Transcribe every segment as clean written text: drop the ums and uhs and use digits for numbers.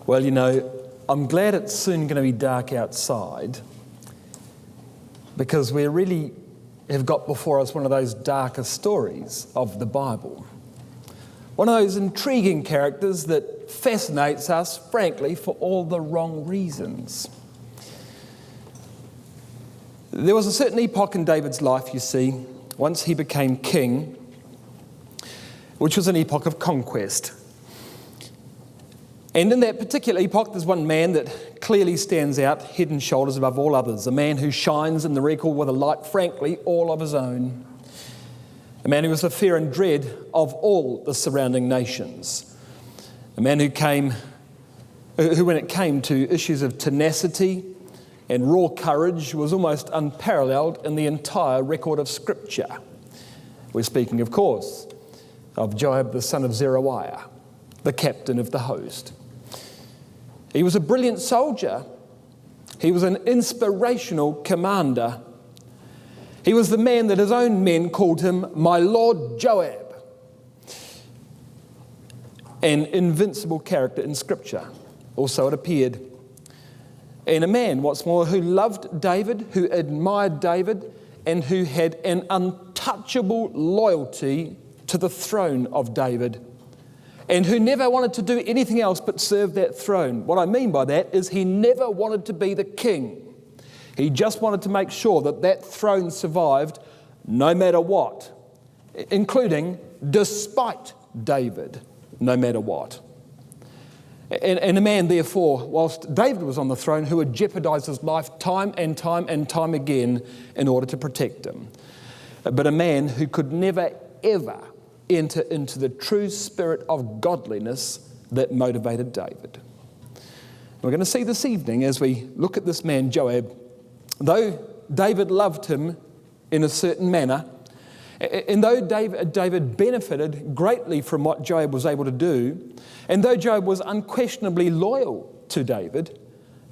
Well, you know, I'm glad it's soon going to be dark outside, because we really have got before us one of those darker stories of the Bible. One of those intriguing characters that fascinates us, frankly, for all the wrong reasons. There was a certain epoch in David's life, you see, once he became king, which was an epoch of conquest. And in that particular epoch, there's one man that clearly stands out head and shoulders above all others, a man who shines in the record with a light, frankly, all of his own. A man who was the fear and dread of all the surrounding nations. A man who when it came to issues of tenacity and raw courage, was almost unparalleled in the entire record of Scripture. We're speaking, of course, of Joab, the son of Zeruiah, the captain of the host. He was a brilliant soldier. He was an inspirational commander. He was the man that his own men called him my Lord Joab. An invincible character in Scripture, also it appeared. And a man, what's more, who loved David, who admired David, and who had an untouchable loyalty to the throne of David, and who never wanted to do anything else but serve that throne. What I mean by that is he never wanted to be the king. He just wanted to make sure that that throne survived no matter what, including despite David, no matter what. And a man, therefore, whilst David was on the throne, who would jeopardize his life time and time and time again in order to protect him. But a man who could never, ever enter into the true spirit of godliness that motivated David. We're going to see this evening, as we look at this man, Joab, though David loved him in a certain manner, and though David benefited greatly from what Joab was able to do, and though Joab was unquestionably loyal to David,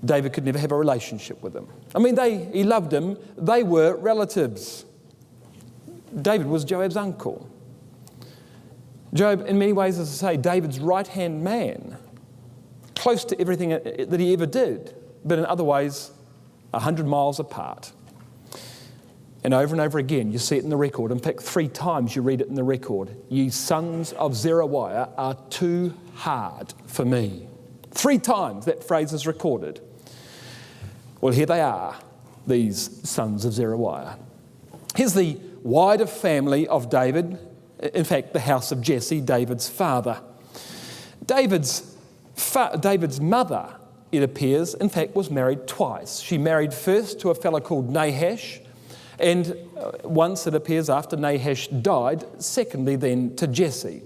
David could never have a relationship with him. I mean, he loved him. They were relatives. David was Joab's uncle. Joab, in many ways, as I say, David's right-hand man, close to everything that he ever did, but in other ways, 100 miles apart. And over again, you see it in the record. In fact, 3 times you read it in the record. Ye sons of Zeruiah are too hard for me. 3 times that phrase is recorded. Well, here they are, these sons of Zeruiah. Here's the wider family of David. In fact, the house of Jesse, David's father. David's mother, it appears, in fact, was married twice. She married first to a fellow called Nahash, and once, it appears, after Nahash died, secondly then to Jesse.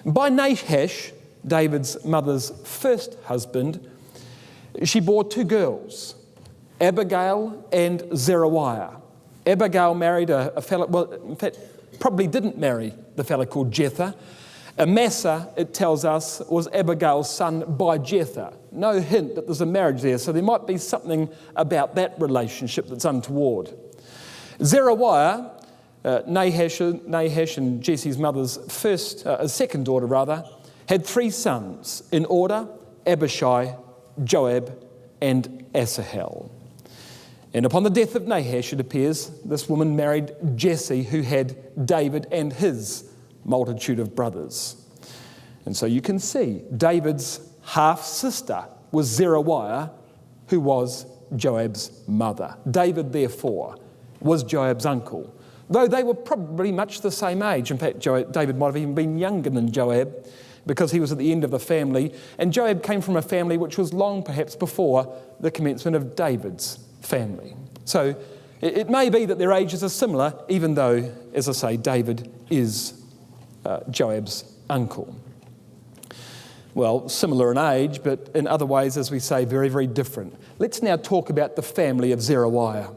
By Nahash, David's mother's first husband, she bore 2 girls, Abigail and Zeruiah. Abigail married a fellow, well, in fact, probably didn't marry the fellow called Jether. Amasa, it tells us, was Abigail's son by Jether. No hint that there's a marriage there, so there might be something about that relationship that's untoward. Zeruiah, Nahash and Jesse's mother's second daughter, had 3 sons in order: Abishai, Joab, and Asahel. And upon the death of Nahash, it appears, this woman married Jesse, who had David and his multitude of brothers. And so you can see David's half-sister was Zeruiah, who was Joab's mother. David, therefore, was Joab's uncle, though they were probably much the same age. In fact, David might have even been younger than Joab, because he was at the end of the family, and Joab came from a family which was long perhaps before the commencement of David's family. So it may be that their ages are similar, even though, as I say, David is Joab's uncle. Well, similar in age, but in other ways, as we say, very, very different. Let's now talk about the family of Zeruiah.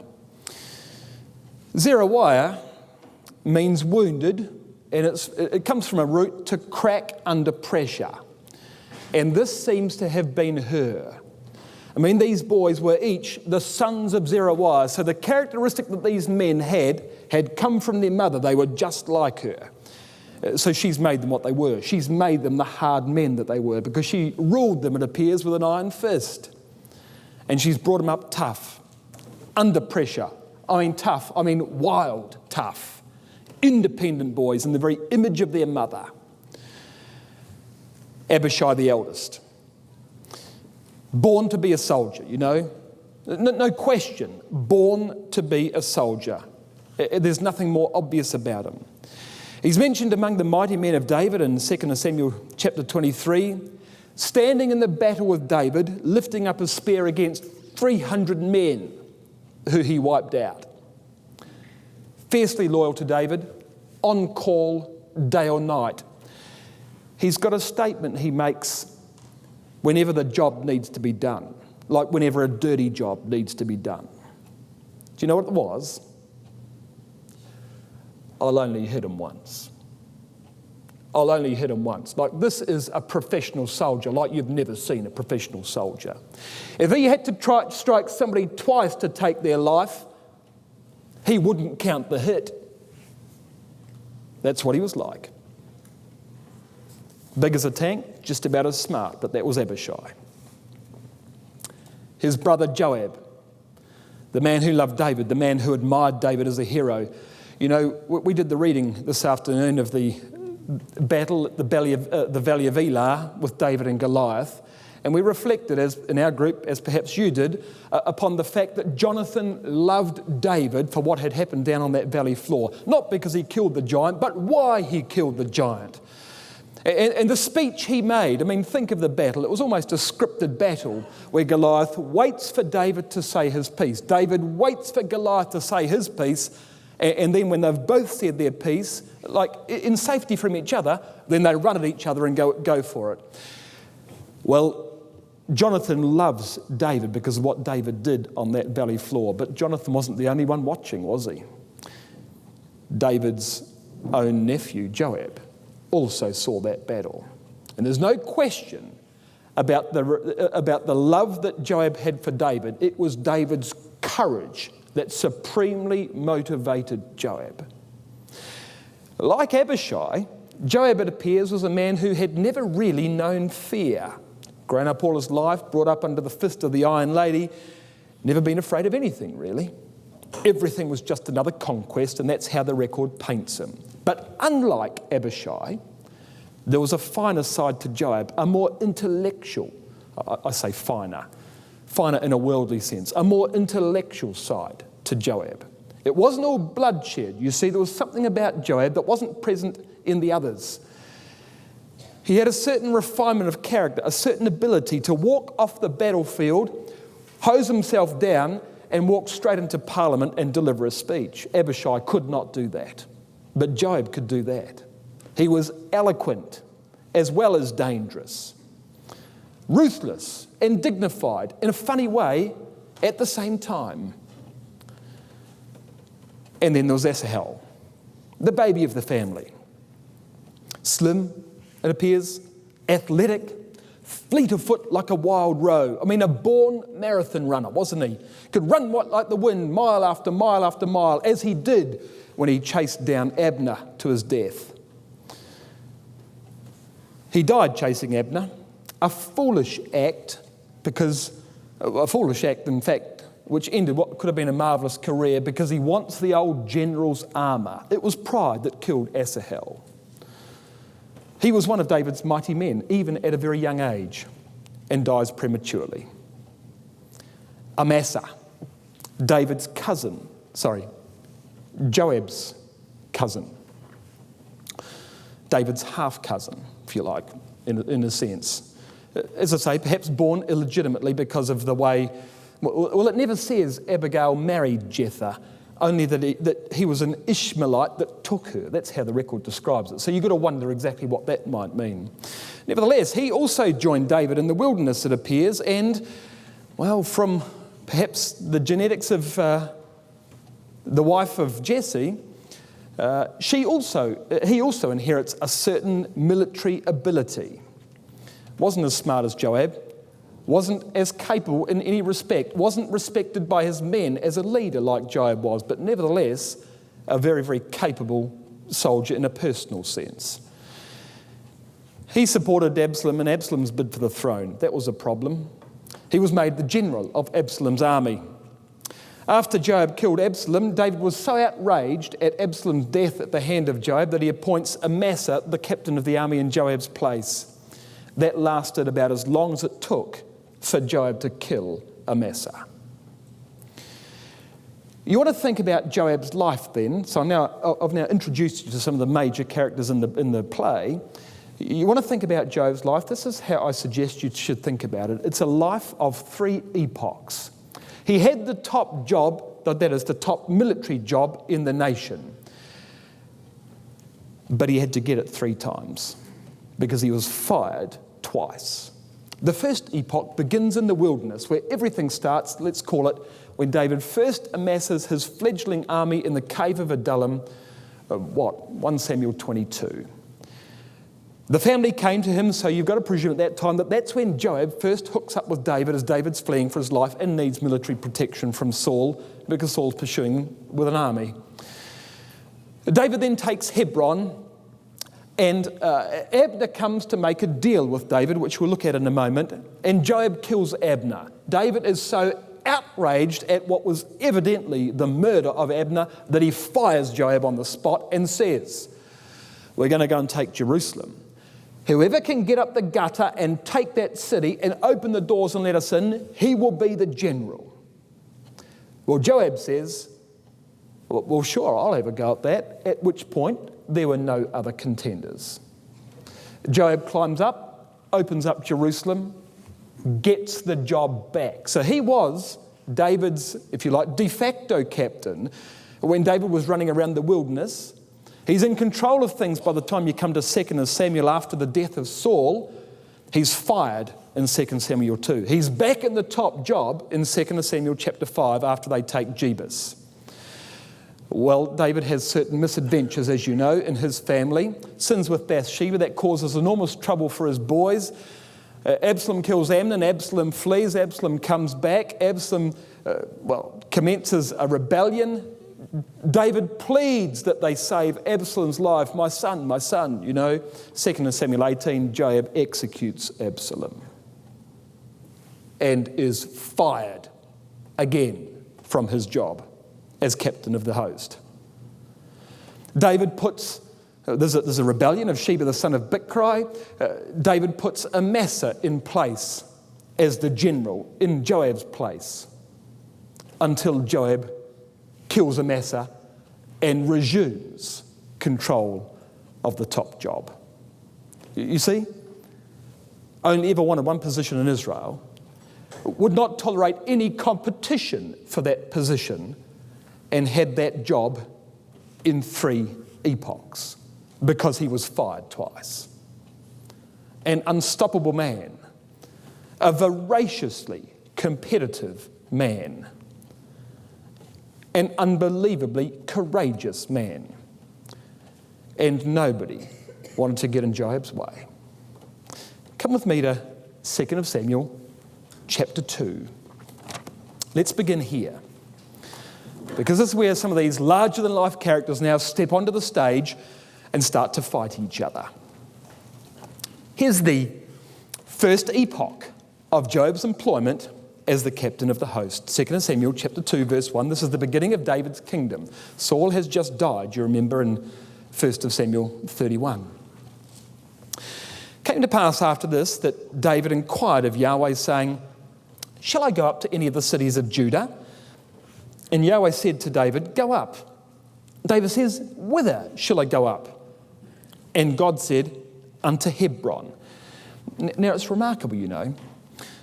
Zeruiah means wounded, and it comes from a root to crack under pressure. And this seems to have been her. I mean, these boys were each the sons of Zeruiah, so the characteristic that these men had come from their mother. They were just like her. So she's made them what they were. She's made them the hard men that they were because she ruled them, it appears, with an iron fist. And she's brought them up tough, under pressure. I mean tough, I mean wild tough. Independent boys in the very image of their mother. Abishai the eldest. Born to be a soldier, you know. No question, born to be a soldier. There's nothing more obvious about him. He's mentioned among the mighty men of David in 2 Samuel chapter 23, standing in the battle with David, lifting up his spear against 300 men who he wiped out. Fiercely loyal to David, on call day or night. He's got a statement he makes whenever the job needs to be done, like whenever a dirty job needs to be done. Do you know what it was? I'll only hit him once. I'll only hit him once. Like, this is a professional soldier, like you've never seen a professional soldier. If he had to try to strike somebody twice to take their life, he wouldn't count the hit. That's what he was like. Big as a tank, just about as smart, but that was Abishai. His brother Joab, the man who loved David, the man who admired David as a hero. You know, we did the reading this afternoon of the battle at the Valley of Elah with David and Goliath, and we reflected, as in our group, as perhaps you did, upon the fact that Jonathan loved David for what had happened down on that valley floor. Not because he killed the giant, but why he killed the giant. And the speech he made, I mean, think of the battle. It was almost a scripted battle where Goliath waits for David to say his piece. David waits for Goliath to say his piece. And then when they've both said their piece, like in safety from each other, then they run at each other and go for it. Well, Jonathan loves David because of what David did on that valley floor. But Jonathan wasn't the only one watching, was he? David's own nephew, Joab, also saw that battle. And there's no question about the love that Joab had for David. It was David's courage that supremely motivated Joab. Like Abishai, Joab, it appears, was a man who had never really known fear. Grown up all his life, brought up under the fist of the Iron Lady, never been afraid of anything, really. Everything was just another conquest, and that's how the record paints him. But unlike Abishai, there was a finer side to Joab, a more intellectual, I say finer in a worldly sense, a more intellectual side to Joab. It wasn't all bloodshed. You see, there was something about Joab that wasn't present in the others. He had a certain refinement of character, a certain ability to walk off the battlefield, hose himself down, and walk straight into Parliament and deliver a speech. Abishai could not do that, but Joab could do that. He was eloquent as well as dangerous, ruthless and dignified in a funny way at the same time. And then there was Asahel, the baby of the family. Slim, it appears, athletic, fleet of foot like a wild roe. I mean, a born marathon runner, wasn't he? Could run like the wind, mile after mile after mile, as he did when he chased down Abner to his death. He died chasing Abner, a foolish act, in fact, which ended what could have been a marvellous career because he wants the old general's armour. It was pride that killed Asahel. He was one of David's mighty men, even at a very young age, and dies prematurely. Amasa, Joab's cousin. David's half-cousin, if you like, in a sense. As I say, perhaps born illegitimately because of the way... Well, it never says Abigail married Jether, only that he was an Ishmaelite that took her. That's how the record describes it. So you've got to wonder exactly what that might mean. Nevertheless, he also joined David in the wilderness, it appears, and, well, from perhaps the genetics of the wife of Jesse, he also inherits a certain military ability. Wasn't as smart as Joab, wasn't as capable in any respect, wasn't respected by his men as a leader like Joab was, but nevertheless, a very, very capable soldier in a personal sense. He supported Absalom in Absalom's bid for the throne. That was a problem. He was made the general of Absalom's army. After Joab killed Absalom, David was so outraged at Absalom's death at the hand of Joab that he appoints Amasa, the captain of the army, in Joab's place. That lasted about as long as it took for Joab to kill Amasa. You want to think about Joab's life then. So I've now introduced you to some of the major characters in the play. You want to think about Joab's life. This is how I suggest you should think about it. It's a life of 3 epochs. He had the top job, that is the top military job in the nation. But he had to get it 3 times because he was fired twice. The first epoch begins in the wilderness, where everything starts, let's call it, when David first amasses his fledgling army in the cave of Adullam, 1 Samuel 22. The family came to him, so you've got to presume at that time that that's when Joab first hooks up with David as David's fleeing for his life and needs military protection from Saul because Saul's pursuing him with an army. David then takes Hebron, and Abner comes to make a deal with David, which we'll look at in a moment, and Joab kills Abner. David is so outraged at what was evidently the murder of Abner that he fires Joab on the spot and says, "We're going to go and take Jerusalem. Whoever can get up the gutter and take that city and open the doors and let us in, he will be the general." Well, Joab says, well, sure, I'll have a go at that, at which point there were no other contenders. Joab climbs up, opens up Jerusalem, gets the job back. So he was David's, if you like, de facto captain when David was running around the wilderness. He's in control of things by the time you come to 2 Samuel after the death of Saul. He's fired in 2 Samuel 2. He's back in the top job in 2 Samuel chapter 5 after they take Jebus. Well, David has certain misadventures, as you know, in his family. Sins with Bathsheba, that causes enormous trouble for his boys. Absalom kills Amnon, Absalom flees, Absalom comes back, Absalom, commences a rebellion. David pleads that they save Absalom's life. My son, you know. 2 Samuel 18, Joab executes Absalom and is fired again from his job as captain of the host. David puts, there's a rebellion of Sheba the son of Bichri. David puts Amasa in place as the general in Joab's place until Joab kills Amasa and resumes control of the top job. You see, only ever wanted one position in Israel, would not tolerate any competition for that position, and had that job in 3 epochs because he was fired twice. An unstoppable man, a voraciously competitive man, an unbelievably courageous man. And nobody wanted to get in Joab's way. Come with me to 2 Samuel chapter 2. Let's begin here, because this is where some of these larger-than-life characters now step onto the stage and start to fight each other. Here's the first epoch of Joab's employment as the captain of the host. 2 Samuel chapter 2, verse 1. This is the beginning of David's kingdom. Saul has just died, you remember, in 1 Samuel 31. Came to pass after this that David inquired of Yahweh, saying, "Shall I go up to any of the cities of Judah?" And Yahweh said to David, "Go up." David says, "Whither shall I go up?" And God said, "Unto Hebron." Now it's remarkable, you know.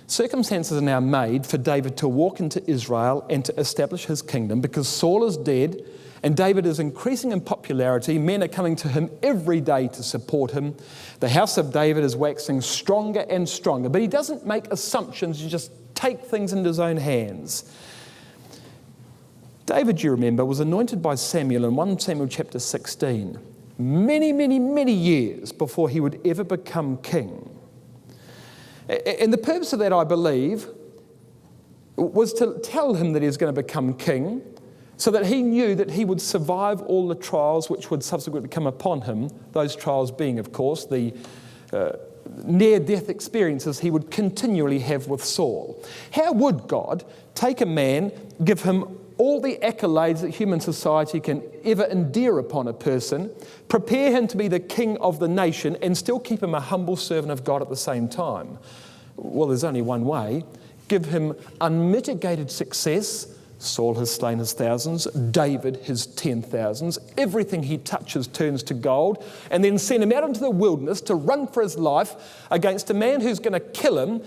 Circumstances are now made for David to walk into Israel and to establish his kingdom, because Saul is dead and David is increasing in popularity. Men are coming to him every day to support him. The house of David is waxing stronger and stronger. But he doesn't make assumptions, he just takes things into his own hands. David, you remember, was anointed by Samuel in 1 Samuel chapter 16, many years before he would ever become king. And the purpose of that, I believe, was to tell him that he was going to become king, so that he knew that he would survive all the trials which would subsequently come upon him, those trials being, of course, the near-death experiences he would continually have with Saul. How would God take a man, give him all the accolades that human society can ever endear upon a person, prepare him to be the king of the nation, and still keep him a humble servant of God at the same time? Well, there's only one way. Give him unmitigated success. Saul has slain his thousands, David his 10,000s. Everything he touches turns to gold, and then send him out into the wilderness to run for his life against a man who's going to kill him,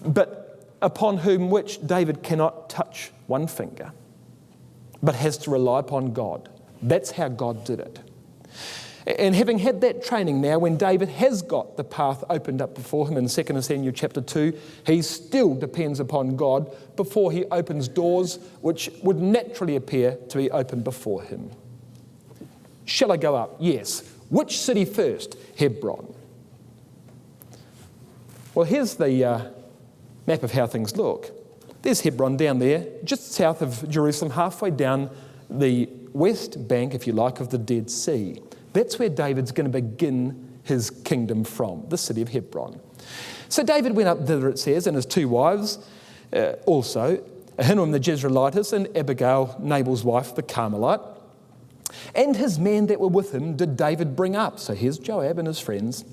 but upon whom which David cannot touch one finger, but has to rely upon God. That's how God did it. And having had that training now, when David has got the path opened up before him in 2 Samuel chapter 2, he still depends upon God before he opens doors which would naturally appear to be open before him. Shall I go up? Yes. Which city first? Hebron. Well, here's the map of how things look. There's Hebron down there, just south of Jerusalem, halfway down the west bank, if you like, of the Dead Sea. That's where David's going to begin his kingdom from, the city of Hebron. So David went up thither, it says, and his two wives also, Ahinoam the Jezreelitess and Abigail, Nabal's wife, the Carmelite. And his men that were with him did David bring up. So here's Joab and his friends,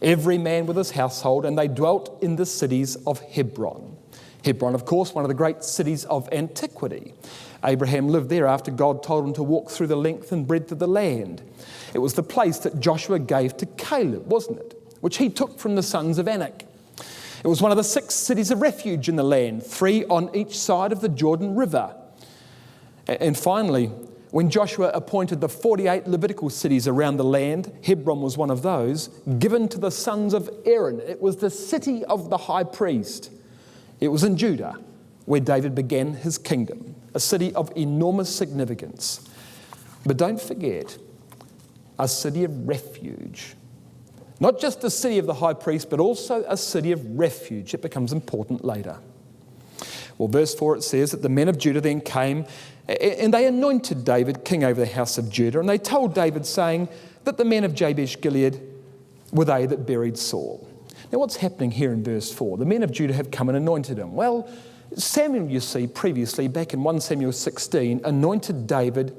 every man with his household, and they dwelt in the cities of Hebron. Hebron, of course, one of the great cities of antiquity. Abraham lived there after God told him to walk through the length and breadth of the land. It was the place that Joshua gave to Caleb, wasn't it? Which he took from the sons of Anak. It was one of the 6 cities of refuge in the land, 3 on each side of the Jordan River. And finally, when Joshua appointed the 48 Levitical cities around the land, Hebron was one of those, given to the sons of Aaron. It was the city of the high priest. It was in Judah where David began his kingdom, a city of enormous significance. But don't forget, a city of refuge. Not just the city of the high priest, but also a city of refuge. It becomes important later. Well, verse 4, it says that the men of Judah then came and they anointed David king over the house of Judah. And they told David, saying that the men of Jabesh Gilead were they that buried Saul. Now, what's happening here in verse 4? The men of Judah have come and anointed him. Well, Samuel, you see, previously, back in 1 Samuel 16, anointed David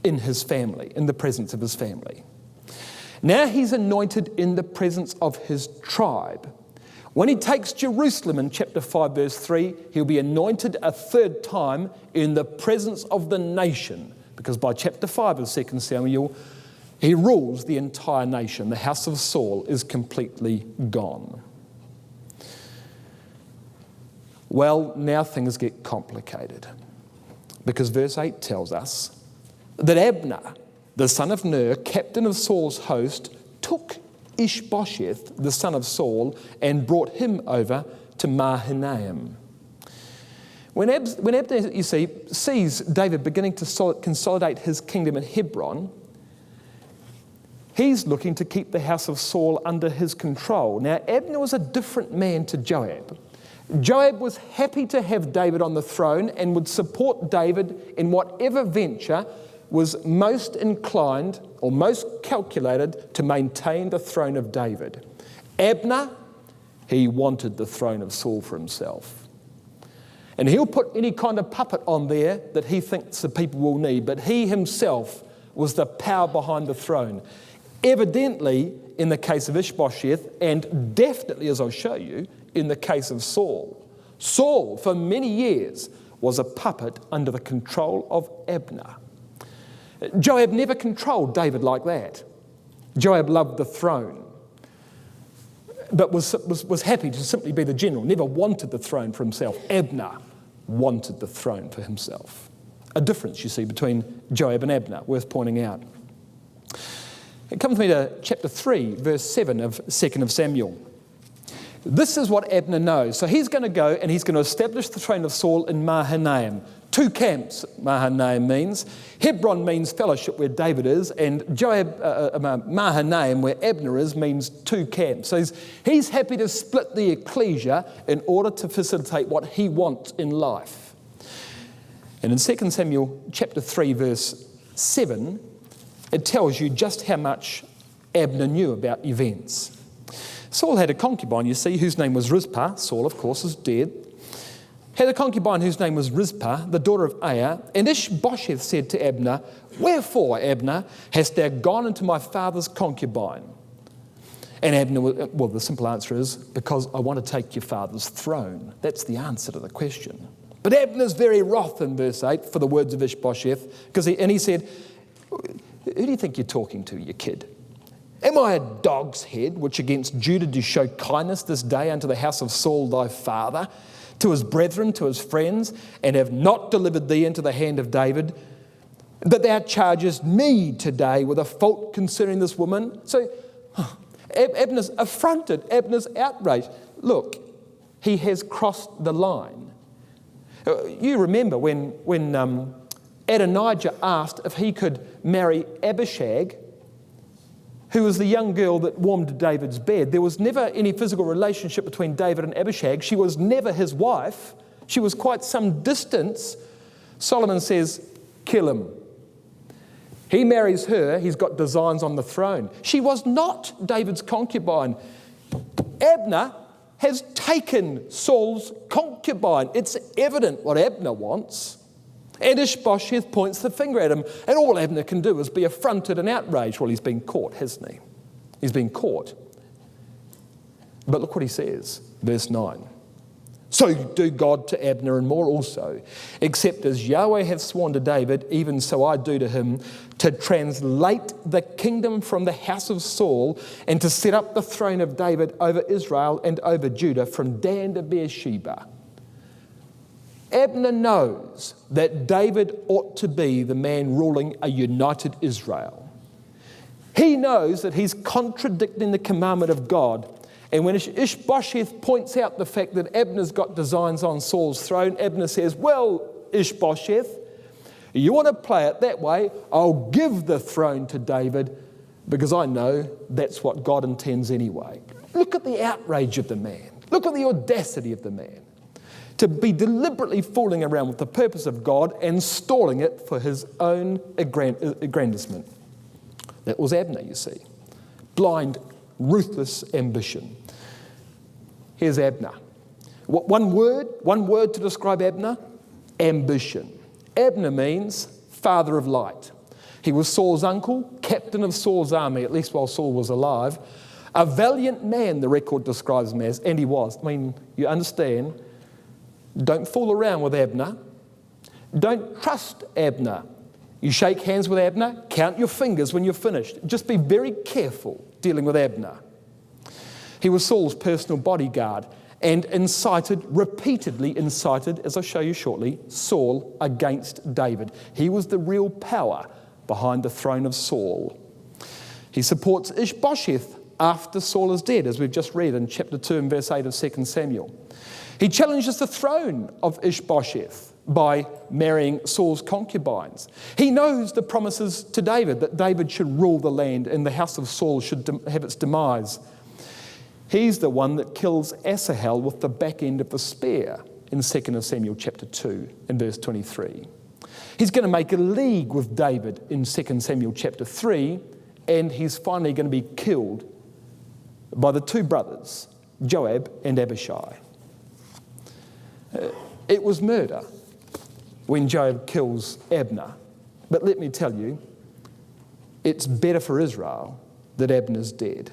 in his family, in the presence of his family. Now he's anointed in the presence of his tribe. When he takes Jerusalem in chapter 5, verse 3, he'll be anointed a third time in the presence of the nation, because by chapter 5 of 2 Samuel, he rules the entire nation. The house of Saul is completely gone. Well, now things get complicated, because verse 8 tells us that Abner, the son of Ner, captain of Saul's host, took Ishbosheth, the son of Saul, and brought him over to Mahanaim. When Abner, you see, sees David beginning to consolidate his kingdom in Hebron, he's looking to keep the house of Saul under his control. Now, Abner was a different man to Joab. Joab was happy to have David on the throne and would support David in whatever venture was most inclined or most calculated to maintain the throne of David. Abner, he wanted the throne of Saul for himself. And he'll put any kind of puppet on there that he thinks the people will need, but he himself was the power behind the throne. Evidently, in the case of Ishbosheth, and definitely, as I'll show you, in the case of Saul. Saul, for many years, was a puppet under the control of Abner. Joab never controlled David like that. Joab loved the throne, but was happy to simply be the general, never wanted the throne for himself. Abner wanted the throne for himself. A difference, you see, between Joab and Abner, worth pointing out. Come with me to chapter 3, verse 7 of 2 Samuel. This is what Abner knows. So he's going to go and he's going to establish the throne of Saul in Mahanaim. 2 camps, Mahanaim means. Hebron means fellowship, where David is, and Mahanaim, where Abner is, means 2 camps. So he's happy to split the ecclesia in order to facilitate what he wants in life. And in 2 Samuel chapter 3, verse 7, it tells you just how much Abner knew about events. Saul had a concubine, you see, whose name was Rizpah. Saul, of course, is dead. Had a concubine whose name was Rizpah, the daughter of Aiah. And Ishbosheth said to Abner, "Wherefore, Abner, hast thou gone into my father's concubine?" And Abner, well, the simple answer is, because I want to take your father's throne. That's the answer to the question. But Abner's very wroth in verse 8 for the words of Ishbosheth, and he said, "Who do you think you're talking to, you kid? Am I a dog's head, which against Judah do show kindness this day unto the house of Saul thy father, to his brethren, to his friends, and have not delivered thee into the hand of David? But thou chargest me today with a fault concerning this woman." So Abner's affronted, Abner's outraged. Look, he has crossed the line. You remember when Adonijah asked if he could marry Abishag, who was the young girl that warmed David's bed. There was never any physical relationship between David and Abishag. She was never his wife. She was quite some distance. Solomon says, kill him. He marries her, he's got designs on the throne. She was not David's concubine. Abner has taken Saul's concubine. It's evident what Abner wants. And Ishbosheth points the finger at him. And all Abner can do is be affronted and outraged. Well, he's been caught, hasn't he? He's been caught. But look what he says, verse 9. "So do God to Abner and more also, except as Yahweh hath sworn to David, even so I do to him, to translate the kingdom from the house of Saul and to set up the throne of David over Israel and over Judah from Dan to Beersheba." Abner knows that David ought to be the man ruling a united Israel. He knows that he's contradicting the commandment of God. And when Ishbosheth points out the fact that Abner's got designs on Saul's throne, Abner says, "Well, Ishbosheth, you want to play it that way, I'll give the throne to David because I know that's what God intends anyway." Look at the outrage of the man. Look at the audacity of the man. To be deliberately fooling around with the purpose of God and stalling it for his own aggrandizement. That was Abner, you see. Blind, ruthless ambition. Here's Abner. One word to describe Abner? Ambition. Abner means father of light. He was Saul's uncle, captain of Saul's army, at least while Saul was alive. A valiant man, the record describes him as, and he was. I mean, you understand. Don't fool around with Abner. Don't trust Abner. You shake hands with Abner, count your fingers when you're finished. Just be very careful dealing with Abner. He was Saul's personal bodyguard and repeatedly incited, as I'll show you shortly, Saul against David. He was the real power behind the throne of Saul. He supports Ishbosheth after Saul is dead, as we've just read in chapter 2 and verse 8 of 2 Samuel. He challenges the throne of Ishbosheth by marrying Saul's concubines. He knows the promises to David, that David should rule the land and the house of Saul should have its demise. He's the one that kills Asahel with the back end of the spear in 2 Samuel chapter 2 and verse 23. He's going to make a league with David in 2 Samuel chapter 3, and he's finally going to be killed by the two brothers, Joab and Abishai. It was murder when Joab kills Abner. But let me tell you, it's better for Israel that Abner's dead.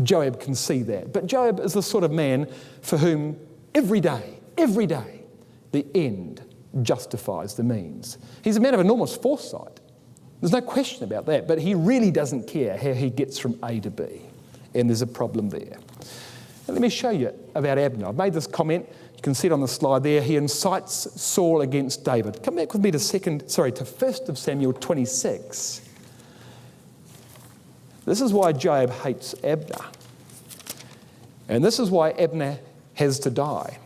Joab can see that. But Joab is the sort of man for whom every day, the end justifies the means. He's a man of enormous foresight. There's no question about that. But he really doesn't care how he gets from A to B. And there's a problem there. Now, let me show you about Abner. I've made this comment. You can see it on the slide there. He incites Saul against David. Come back with me to 1 Samuel 26. This is why Joab hates Abner. And this is why Abner has to die.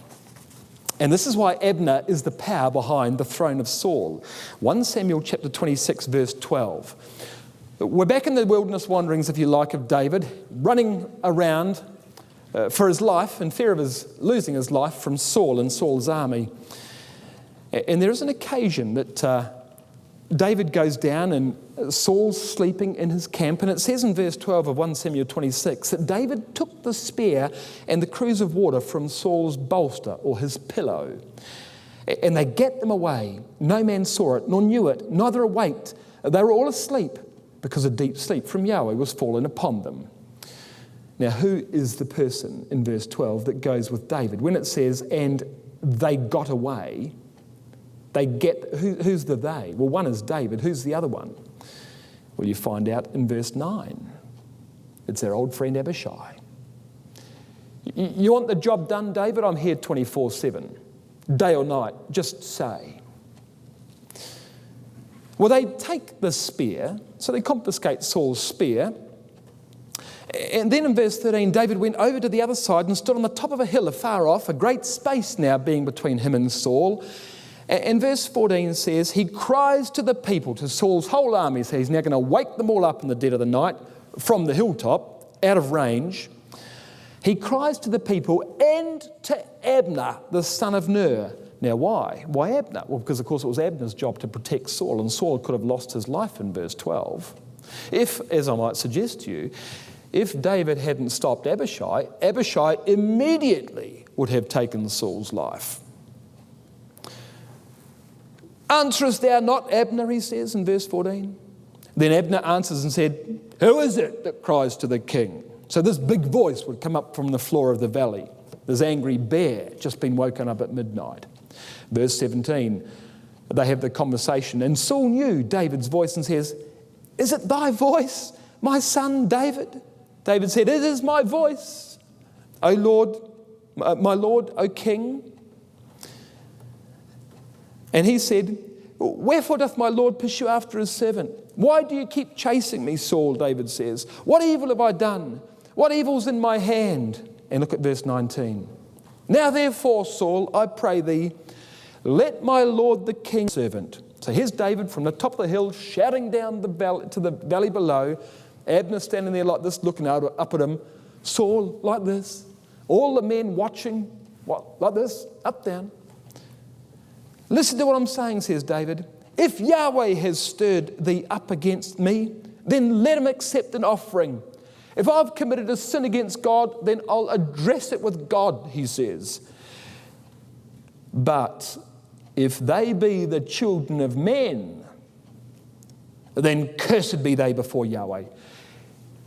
And this is why Abner is the power behind the throne of Saul. 1 Samuel chapter 26, verse 12. We're back in the wilderness wanderings, if you like, of David, running around for his life in fear of losing his life from Saul and Saul's army. And there is an occasion that David goes down and Saul's sleeping in his camp, and it says in verse 12 of 1 Samuel 26 that David took the spear and the cruse of water from Saul's bolster or his pillow, and they get them away. No man saw it, nor knew it, neither awaked. They were all asleep, because a deep sleep from Yahweh was fallen upon them. Now, who is the person in verse 12 that goes with David? When it says, and they got away, who's the they? Well, one is David. Who's the other one? Well, you find out in verse 9. It's their old friend Abishai. You want the job done, David? I'm here 24/7, day or night. Just say. Well, they take the spear, so they confiscate Saul's spear. And then in verse 13, David went over to the other side and stood on the top of a hill afar off, a great space now being between him and Saul. And verse 14 says, he cries to the people, to Saul's whole army. So he's now going to wake them all up in the dead of the night from the hilltop, out of range. He cries to the people and to Abner, the son of Ner. Now why? Why Abner? Well, because of course it was Abner's job to protect Saul, and Saul could have lost his life in verse 12. If, as I might suggest to you, if David hadn't stopped Abishai, Abishai immediately would have taken Saul's life. Answerest thou not, Abner, he says in verse 14. Then Abner answers and said, who is it that cries to the king? So this big voice would come up from the floor of the valley. This angry bear just been woken up at midnight. Verse 17, they have the conversation, and Saul knew David's voice and says, is it thy voice, my son David? David said, it is my voice, O Lord, my Lord, O King. And he said, wherefore doth my Lord pursue after his servant? Why do you keep chasing me, Saul, David says. What evil have I done? What evil's in my hand? And look at verse 19. Now therefore, Saul, I pray thee, let my Lord the king servant. So here's David from the top of the hill shouting down the valley, to the valley below. Abner standing there like this, looking up at him. Saul like this. All the men watching, like this, up, down. Listen to what I'm saying, says David. If Yahweh has stirred thee up against me, then let him accept an offering. If I've committed a sin against God, then I'll address it with God, he says. But if they be the children of men, then cursed be they before Yahweh.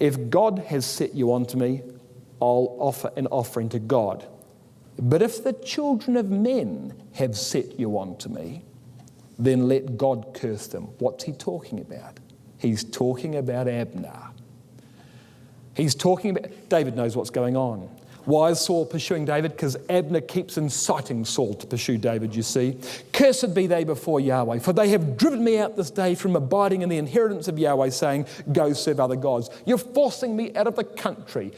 If God has set you on to me, I'll offer an offering to God. But if the children of men have set you on to me, then let God curse them. What's he talking about? He's talking about Abner. He's talking about, David knows what's going on. Why is Saul pursuing David? Because Abner keeps inciting Saul to pursue David, you see. Cursed be they before Yahweh, for they have driven me out this day from abiding in the inheritance of Yahweh, saying, go serve other gods. You're forcing me out of the country.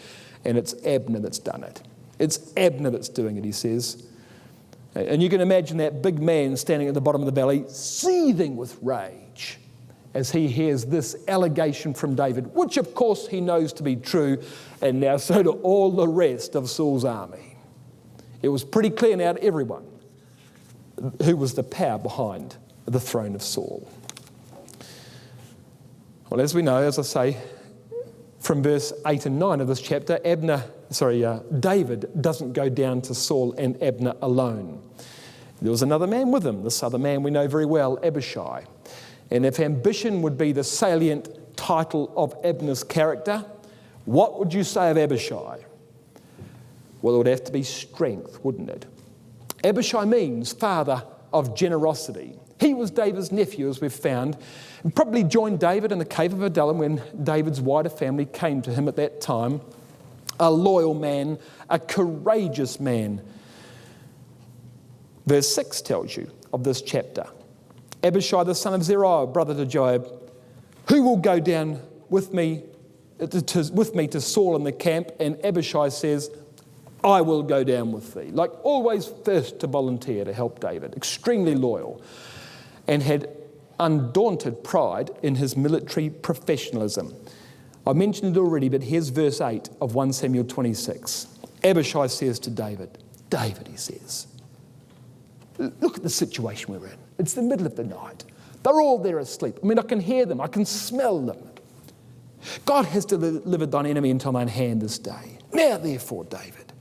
And it's Abner that's done it. It's Abner that's doing it, he says. And you can imagine that big man standing at the bottom of the valley, seething with rage as he hears this allegation from David, which of course he knows to be true, and now so do all the rest of Saul's army. It was pretty clear now to everyone who was the power behind the throne of Saul. Well, as we know, as I say, from verse 8 and 9 of this chapter, David doesn't go down to Saul and Abner alone. There was another man with him. This other man we know very well, Abishai. And if ambition would be the salient title of Abner's character, what would you say of Abishai? Well, it would have to be strength, wouldn't it? Abishai means father of generosity. He was David's nephew, as we've found, and probably joined David in the cave of Adullam when David's wider family came to him at that time. A loyal man, a courageous man. Verse 6 tells you of this chapter. Abishai, the son of Zeruiah, brother to Joab, who will go down with me to Saul in the camp? And Abishai says, I will go down with thee. Like always first to volunteer to help David. Extremely loyal. And had undaunted pride in his military professionalism. I mentioned it already, but here's verse 8 of 1 Samuel 26. Abishai says to David, David, he says, Look at the situation we're in. It's the middle of the night. They're all there asleep. I mean, I can hear them. I can smell them. God has delivered thine enemy into mine hand this day. Now, therefore, David,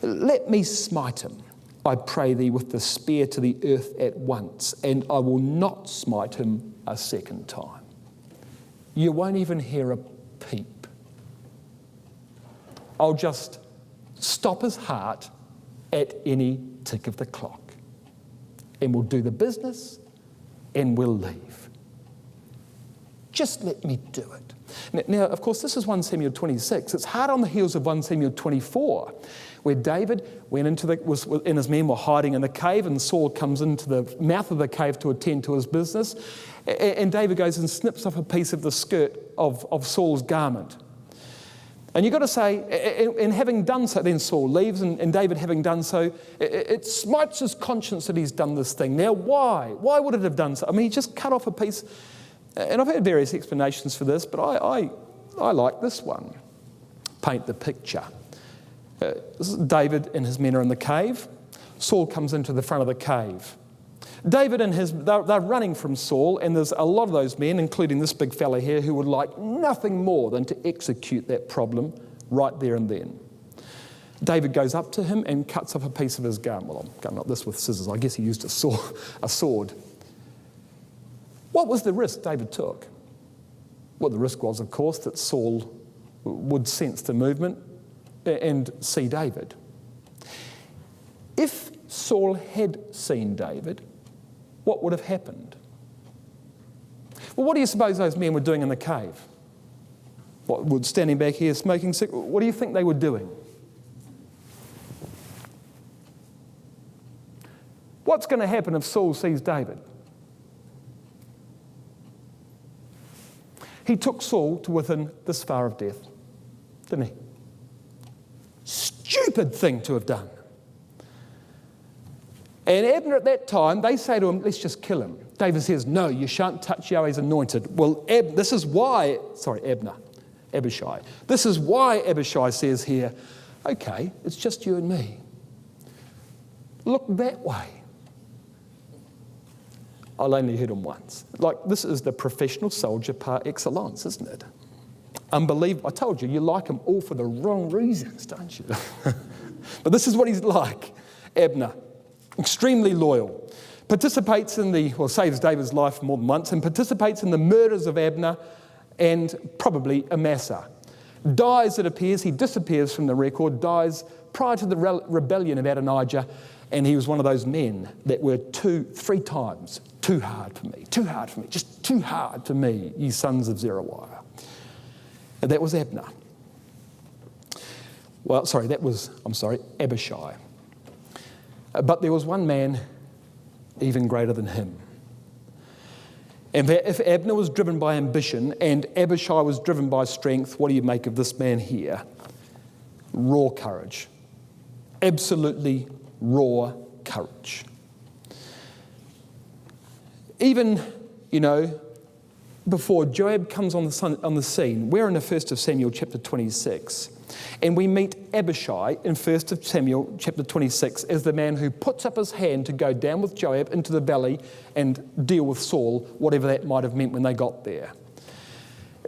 let me smite him, I pray thee, with the spear to the earth at once, and I will not smite him a second time. You won't even hear a peep. I'll just stop his heart at any tick of the clock. And we'll do the business and we'll leave. Just let me do it. Now, of course, this is 1 Samuel 26. It's hard on the heels of 1 Samuel 24, where David went and his men were hiding in the cave, and Saul comes into the mouth of the cave to attend to his business. And David goes and snips off a piece of the skirt of Saul's garment. And you've got to say, and having done so, then Saul leaves, and David having done so, it smites his conscience that he's done this thing. Now, why? Why would it have done so? I mean, he just cut off a piece, and I've had various explanations for this, but I like this one. Paint the picture. This is David and his men are in the cave. Saul comes into the front of the cave. David and they're running from Saul, and there's a lot of those men, including this big fella here, who would like nothing more than to execute that problem right there and then. David goes up to him and cuts off a piece of his garment. Well, I'm cutting up this with scissors. I guess he used a sword. What was the risk David took? Well, the risk was, of course, that Saul would sense the movement and see David. If Saul had seen David, what would have happened? Well, what do you suppose those men were doing in the cave? What, standing back here smoking cigarettes? What do you think they were doing? What's going to happen if Saul sees David? He took Saul to within this far of death, didn't he? Stupid thing to have done. And Abner at that time, they say to him, let's just kill him. David says, no, you shan't touch Yahweh's anointed. Well, Abishai. This is why Abishai says here, okay, it's just you and me. Look that way. I'll only hit him once. Like, this is the professional soldier par excellence, isn't it? Unbelievable. I told you, you like him all for the wrong reasons, don't you? But this is what he's like, Abner. Extremely loyal. Participates in saves David's life more than once, and participates in the murders of Abner and probably Amasa. Dies, it appears, he disappears from the record, dies prior to the rebellion of Adonijah, and he was one of those men that were 2-3 times too hard for me, just too hard for me, ye sons of Zeruiah. And that was Abner. Well, Abishai. But there was one man even greater than him. And if Abner was driven by ambition and Abishai was driven by strength, what do you make of this man here? Raw courage. Absolutely raw courage. Even, before Joab comes on the scene, we're in the 1 Samuel chapter 26. And we meet Abishai in 1 Samuel chapter 26 as the man who puts up his hand to go down with Joab into the valley and deal with Saul, whatever that might have meant when they got there.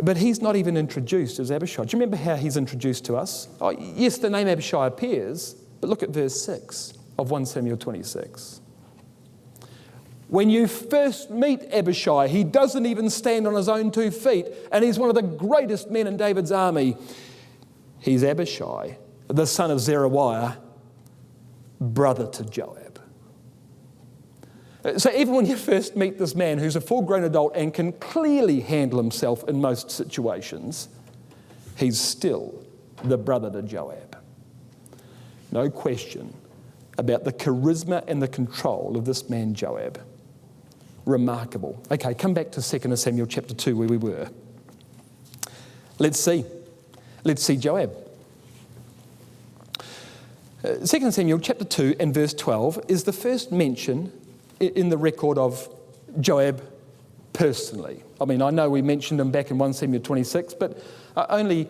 But he's not even introduced as Abishai. Do you remember how he's introduced to us? Oh, yes, the name Abishai appears, but look at verse 6 of 1 Samuel 26. When you first meet Abishai, he doesn't even stand on his own 2 feet, and he's one of the greatest men in David's army. He's Abishai, the son of Zeruiah, brother to Joab. So even when you first meet this man who's a full-grown adult and can clearly handle himself in most situations, he's still the brother to Joab. No question about the charisma and the control of this man Joab. Remarkable. Okay, come back to 2 Samuel chapter 2 where we were. Let's see Joab. 2 Samuel chapter 2 and verse 12 is the first mention in the record of Joab personally. I mean, I know we mentioned him back in 1 Samuel 26, but only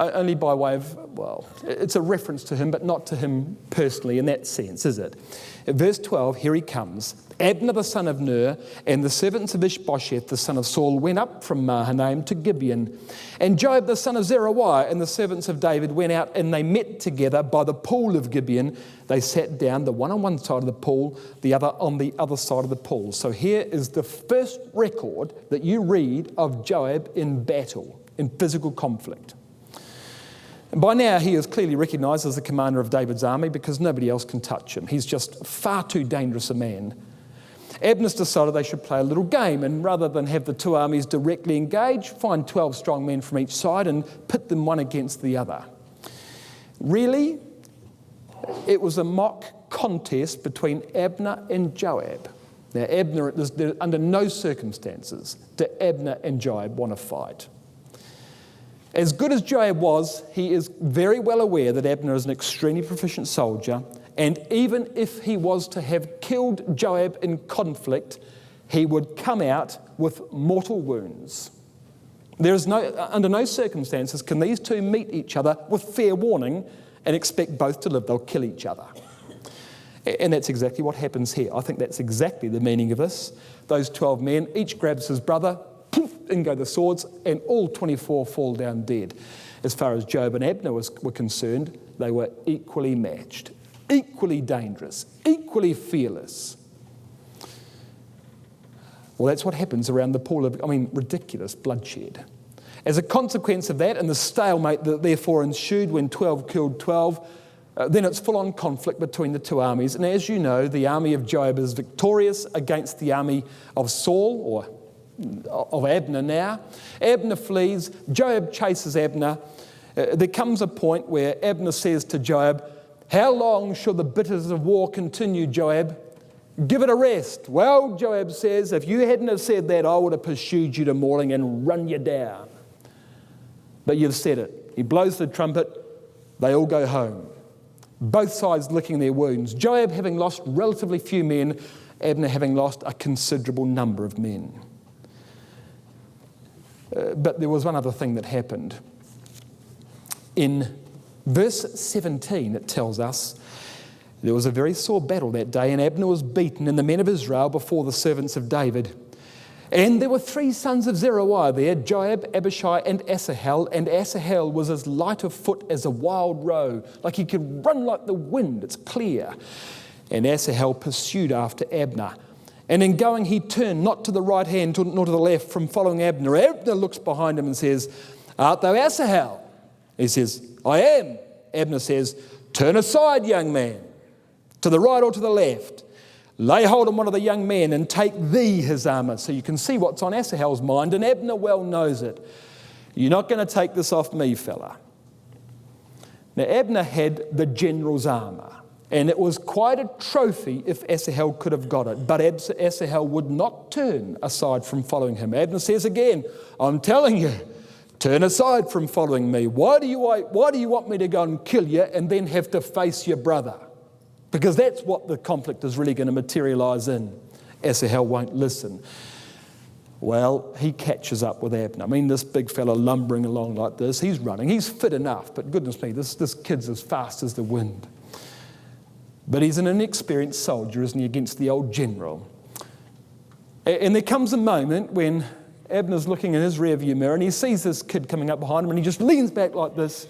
only by way of, well, it's a reference to him, but not to him personally in that sense, is it? At verse 12, here he comes. Abner the son of Ner and the servants of Ishbosheth the son of Saul went up from Mahanaim to Gibeon. And Joab the son of Zeruiah and the servants of David went out, and they met together by the pool of Gibeon. They sat down, the one on one side of the pool, the other on the other side of the pool. So here is the first record that you read of Joab in battle, in physical conflict. And by now he is clearly recognised as the commander of David's army because nobody else can touch him. He's just far too dangerous a man. Abner's decided they should play a little game, and rather than have the two armies directly engage, find 12 strong men from each side and pit them one against the other. Really, it was a mock contest between Abner and Joab. Now, Abner, under no circumstances did Abner and Joab want to fight. As good as Joab was, he is very well aware that Abner is an extremely proficient soldier, and even if he was to have killed Joab in conflict, he would come out with mortal wounds. Under no circumstances can these two meet each other with fair warning and expect both to live. They'll kill each other. And that's exactly what happens here. I think that's exactly the meaning of this. Those 12 men, each grabs his brother, poof, in go the swords, and all 24 fall down dead. As far as Joab and Abner were concerned, they were equally matched, equally dangerous, equally fearless. Well, that's what happens around the pool of, ridiculous bloodshed. As a consequence of that, and the stalemate that therefore ensued when 12 killed 12, then it's full-on conflict between the two armies. And as you know, the army of Joab is victorious against the army of Saul, or of Abner now. Abner flees. Joab chases Abner. There comes a point where Abner says to Joab, "How long shall the bitterness of war continue, Joab? Give it a rest." "Well," Joab says, "if you hadn't have said that, I would have pursued you to morning and run you down. But you've said it." He blows the trumpet. They all go home, both sides licking their wounds. Joab having lost relatively few men, Abner having lost a considerable number of men. But there was one other thing that happened. In verse 17, it tells us, there was a very sore battle that day, and Abner was beaten, and the men of Israel before the servants of David. And there were 3 sons of Zeruiah there, Joab, Abishai, and Asahel. And Asahel was as light of foot as a wild roe, like he could run like the wind, it's clear. And Asahel pursued after Abner. And in going, he turned not to the right hand nor to the left from following Abner. Abner looks behind him and says, "Art thou Asahel?" He says, "I am." Abner says, "Turn aside, young man, to the right or to the left. Lay hold on one of the young men and take thee his armour." So you can see what's on Asahel's mind, and Abner well knows it. "You're not going to take this off me, fella." Now, Abner had the general's armour, and it was quite a trophy if Asahel could have got it. But Asahel would not turn aside from following him. Abner says again, "I'm telling you, turn aside from following me. Why do you want me to go and kill you and then have to face your brother?" Because that's what the conflict is really going to materialise in. Asahel won't listen. Well, he catches up with Abner. This big fella lumbering along like this, he's running. He's fit enough, but goodness me, this kid's as fast as the wind. But he's an inexperienced soldier, isn't he, against the old general. And there comes a moment when Abner's looking in his rearview mirror and he sees this kid coming up behind him, and he just leans back like this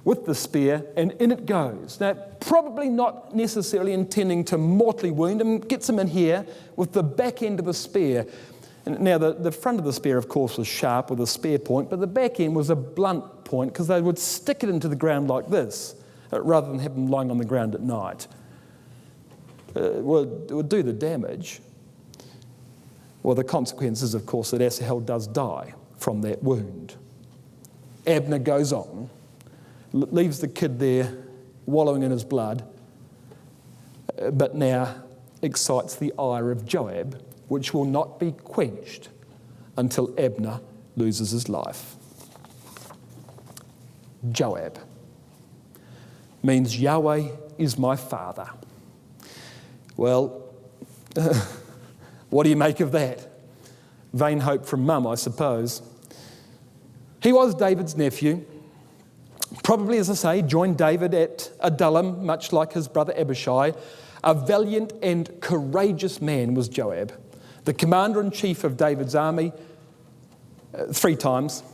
with the spear, and in it goes. Now, probably not necessarily intending to mortally wound him, gets him in here with the back end of the spear. And now, the front of the spear, of course, was sharp with a spear point, but the back end was a blunt point because they would stick it into the ground like this, rather than have him lying on the ground at night. It would do the damage. Well, the consequence is, of course, that Asahel does die from that wound. Abner goes on, leaves the kid there wallowing in his blood, but now excites the ire of Joab, which will not be quenched until Abner loses his life. Joab means Yahweh is my father. Well, what do you make of that? Vain hope from mum, I suppose. He was David's nephew. Probably, as I say, joined David at Adullam, much like his brother Abishai. A valiant and courageous man was Joab, the commander-in-chief of David's army, 3 times.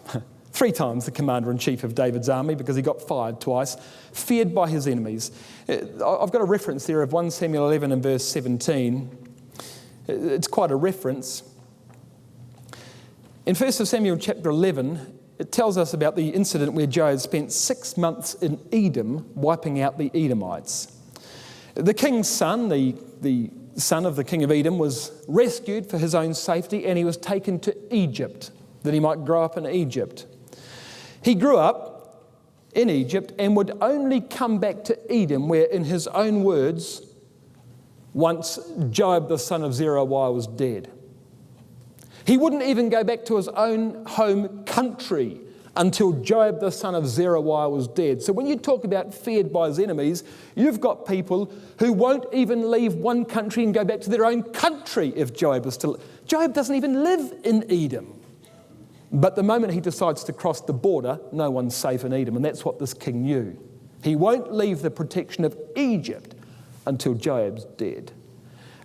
3 times the commander-in-chief of David's army, because he got fired twice, feared by his enemies. I've got a reference there of 1 Samuel 11 and verse 17. It's quite a reference. In 1 Samuel chapter 11, it tells us about the incident where Joab spent 6 months in Edom wiping out the Edomites. The king's son, the son of the king of Edom, was rescued for his own safety, and he was taken to Egypt, that he might grow up in Egypt. He grew up in Egypt and would only come back to Edom where, in his own words, once Joab the son of Zeruiah was dead. He wouldn't even go back to his own home country until Joab the son of Zeruiah was dead. So when you talk about feared by his enemies, you've got people who won't even leave one country and go back to their own country if Joab is still... Joab doesn't even live in Edom. But the moment he decides to cross the border, no one's safe in Edom, and that's what this king knew. He won't leave the protection of Egypt until Joab's dead.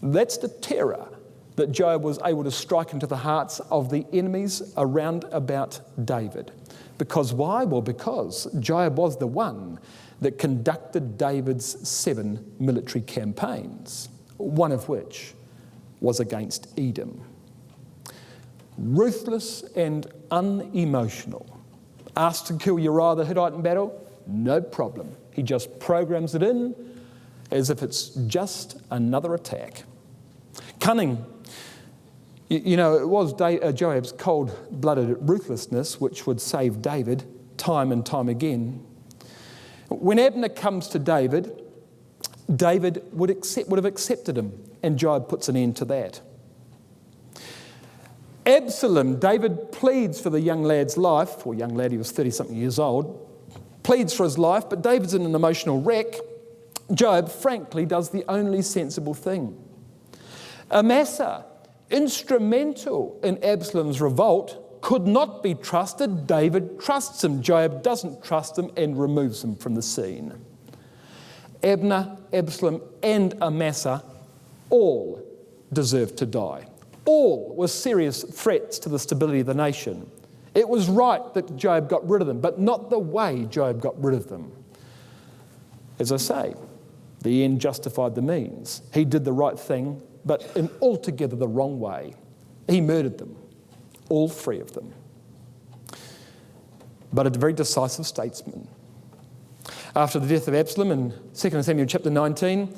That's the terror that Joab was able to strike into the hearts of the enemies around about David. Because why? Well, because Joab was the one that conducted David's 7 military campaigns, one of which was against Edom. Ruthless and unemotional. Asked to kill Uriah the Hittite in battle? No problem. He just programs it in as if it's just another attack. Cunning. You know, it was Joab's cold-blooded ruthlessness which would save David time and time again. When Abner comes to David, David would have accepted him, and Joab puts an end to that. Absalom, David pleads for the young lad's life, or young lad, he was 30-something years old, pleads for his life, but David's in an emotional wreck. Joab, frankly, does the only sensible thing. Amasa, instrumental in Absalom's revolt, could not be trusted. David trusts him. Joab doesn't trust him and removes him from the scene. Abner, Absalom, and Amasa all deserved to die. All were serious threats to the stability of the nation. It was right that Joab got rid of them, but not the way Joab got rid of them. As I say, the end justified the means. He did the right thing, but in altogether the wrong way. He murdered them, all 3 of them. But a very decisive statesman. After the death of Absalom in 2 Samuel chapter 19,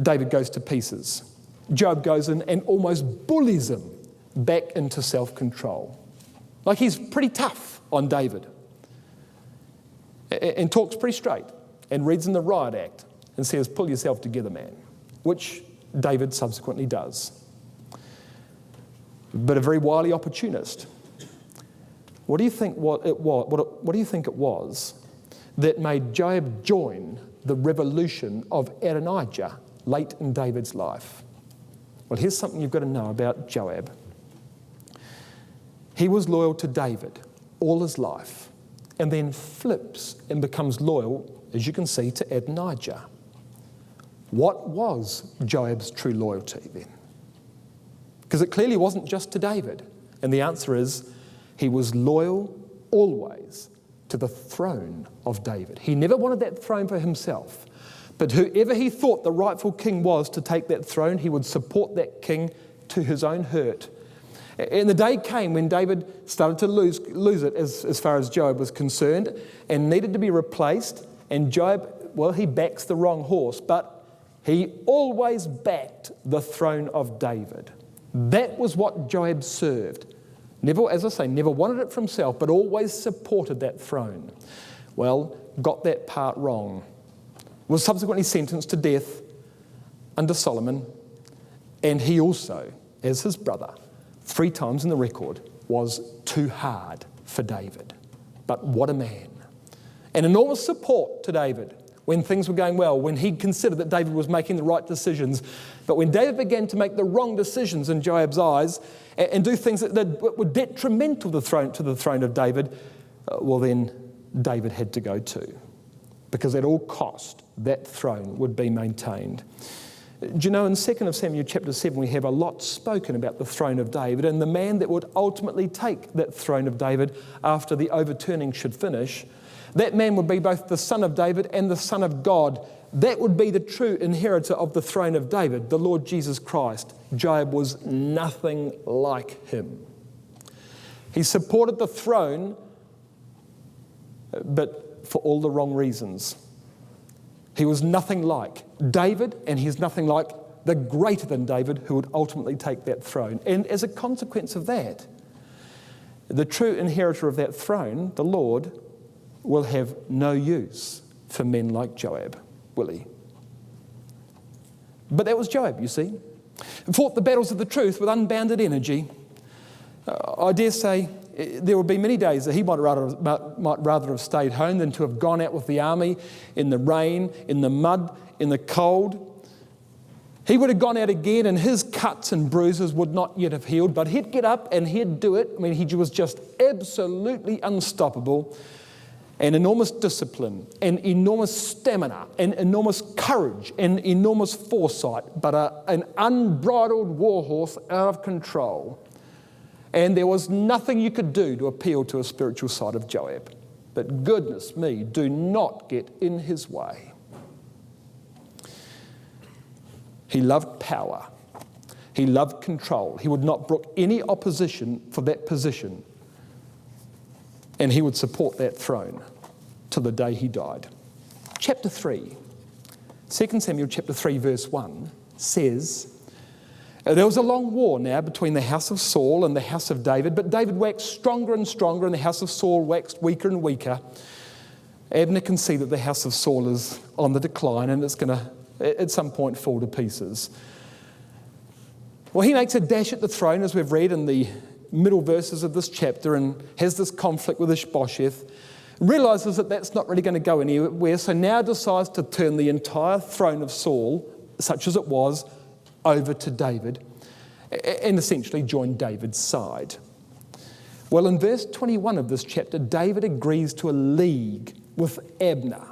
David goes to pieces. Joab goes in and almost bullies him back into self-control. Like, he's pretty tough on David and talks pretty straight and reads in the riot act and says, "Pull yourself together, man," which David subsequently does. But a very wily opportunist. What do you think it was that made Joab join the revolution of Adonijah late in David's life? Well, here's something you've got to know about Joab. He was loyal to David all his life, and then flips and becomes loyal, as you can see, to Adonijah. What was Joab's true loyalty then? Because it clearly wasn't just to David. And the answer is, he was loyal always to the throne of David. He never wanted that throne for himself. But whoever he thought the rightful king was to take that throne, he would support that king to his own hurt. And the day came when David started to lose it as far as Joab was concerned, and needed to be replaced. And Joab, well, he backs the wrong horse, but he always backed the throne of David. That was what Joab served. Never, as I say, never wanted it for himself, but always supported that throne. Well, got that part wrong. Was subsequently sentenced to death under Solomon, and he also, as his brother, 3 times in the record, was too hard for David. But what a man. An enormous support to David when things were going well, when he considered that David was making the right decisions. But when David began to make the wrong decisions in Joab's eyes and do things that were detrimental to the throne of David, well then David had to go to, because at all cost, that throne would be maintained. Do you know, in 2 Samuel chapter 7, we have a lot spoken about the throne of David and the man that would ultimately take that throne of David after the overturning should finish. That man would be both the son of David and the son of God. That would be the true inheritor of the throne of David, the Lord Jesus Christ. Joab was nothing like him. He supported the throne, but for all the wrong reasons. He was nothing like David, and he's nothing like the greater than David who would ultimately take that throne. And as a consequence of that, the true inheritor of that throne, the Lord, will have no use for men like Joab, will he? But that was Joab, you see. He fought the battles of the truth with unbounded energy. I dare say there would be many days that he might rather have stayed home than to have gone out with the army in the rain, in the mud, in the cold. He would have gone out again and his cuts and bruises would not yet have healed, but he'd get up and he'd do it. I mean, he was just absolutely unstoppable, and enormous discipline and enormous stamina and enormous courage and enormous foresight, but an unbridled warhorse out of control. And there was nothing you could do to appeal to a spiritual side of Joab. But goodness me, do not get in his way. He loved power. He loved control. He would not brook any opposition for that position. And he would support that throne till the day he died. Chapter 3, 2 Samuel chapter 3 verse 1 says, there was a long war now between the house of Saul and the house of David, but David waxed stronger and stronger and the house of Saul waxed weaker and weaker. Abner can see that the house of Saul is on the decline and it's going to, at some point, fall to pieces. Well, he makes a dash at the throne, as we've read in the middle verses of this chapter, and has this conflict with Ishbosheth, realises that that's not really going to go anywhere, so now decides to turn the entire throne of Saul, such as it was, over to David, and essentially join David's side. Well, in verse 21 of this chapter, David agrees to a league with Abner.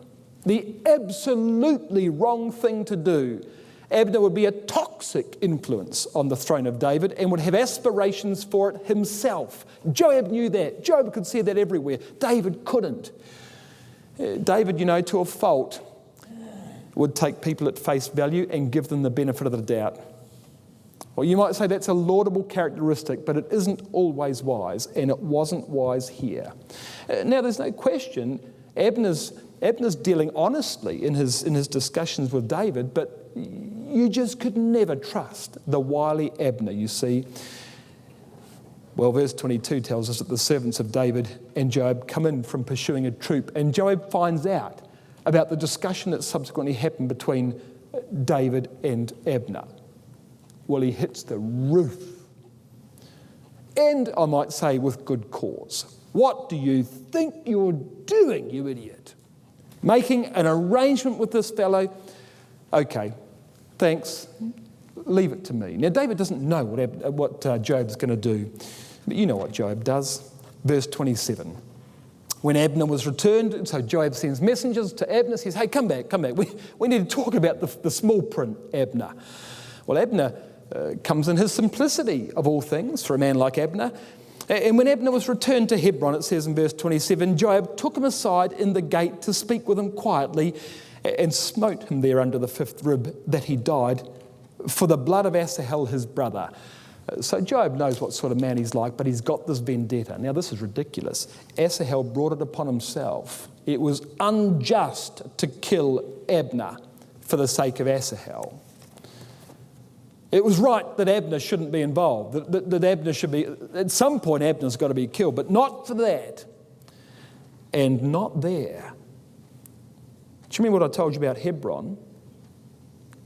The absolutely wrong thing to do. Abner would be a toxic influence on the throne of David and would have aspirations for it himself. Joab knew that. Joab could see that everywhere. David couldn't. David, to a fault, would take people at face value and give them the benefit of the doubt. Well, you might say that's a laudable characteristic, but it isn't always wise, and it wasn't wise here. Now, there's no question Abner's dealing honestly in his discussions with David, but you just could never trust the wily Abner, you see. Well, verse 22 tells us that the servants of David and Joab come in from pursuing a troop, and Joab finds out about the discussion that subsequently happened between David and Abner. Well, he hits the roof. And I might say with good cause. What do you think you're doing, you idiot? Making an arrangement with this fellow? Okay, thanks. Leave it to me. Now, David doesn't know what Joab's going to do. But you know what Joab does. Verse 27. When Abner was returned, so Joab sends messengers to Abner, says, hey, come back. We need to talk about the small print, Abner. Well, Abner comes in his simplicity, of all things, for a man like Abner. And when Abner was returned to Hebron, it says in verse 27, Joab took him aside in the gate to speak with him quietly and smote him there under the fifth rib that he died for the blood of Asahel, his brother. So Joab knows what sort of man he's like, but he's got this vendetta. Now, this is ridiculous. Asahel brought it upon himself. It was unjust to kill Abner for the sake of Asahel. It was right that Abner shouldn't be involved, that Abner should be, at some point Abner's got to be killed, but not for that. And not there. Do you remember what I told you about Hebron?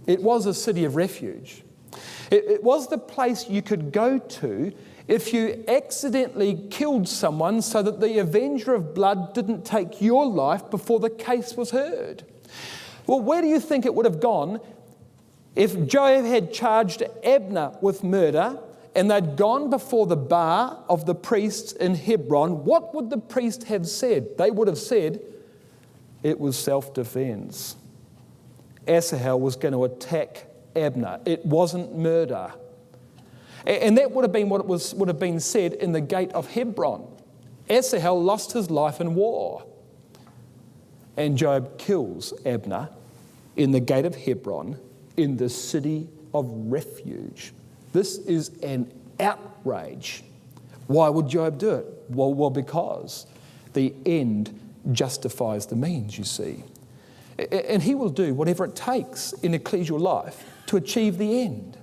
It was a city of refuge. It was the place you could go to if you accidentally killed someone so that the avenger of blood didn't take your life before the case was heard. Well, where do you think it would have gone if Joab had charged Abner with murder and they'd gone before the bar of the priests in Hebron, what would the priest have said? They would have said it was self-defense. Asahel was going to attack Abner. It wasn't murder. And that would have been what would have been said in the gate of Hebron. Asahel lost his life in war. And Joab kills Abner in the gate of Hebron, in the city of refuge. This is an outrage. Why would Joab do it? Well, because the end justifies the means, you see. And he will do whatever it takes in ecclesial life to achieve the end.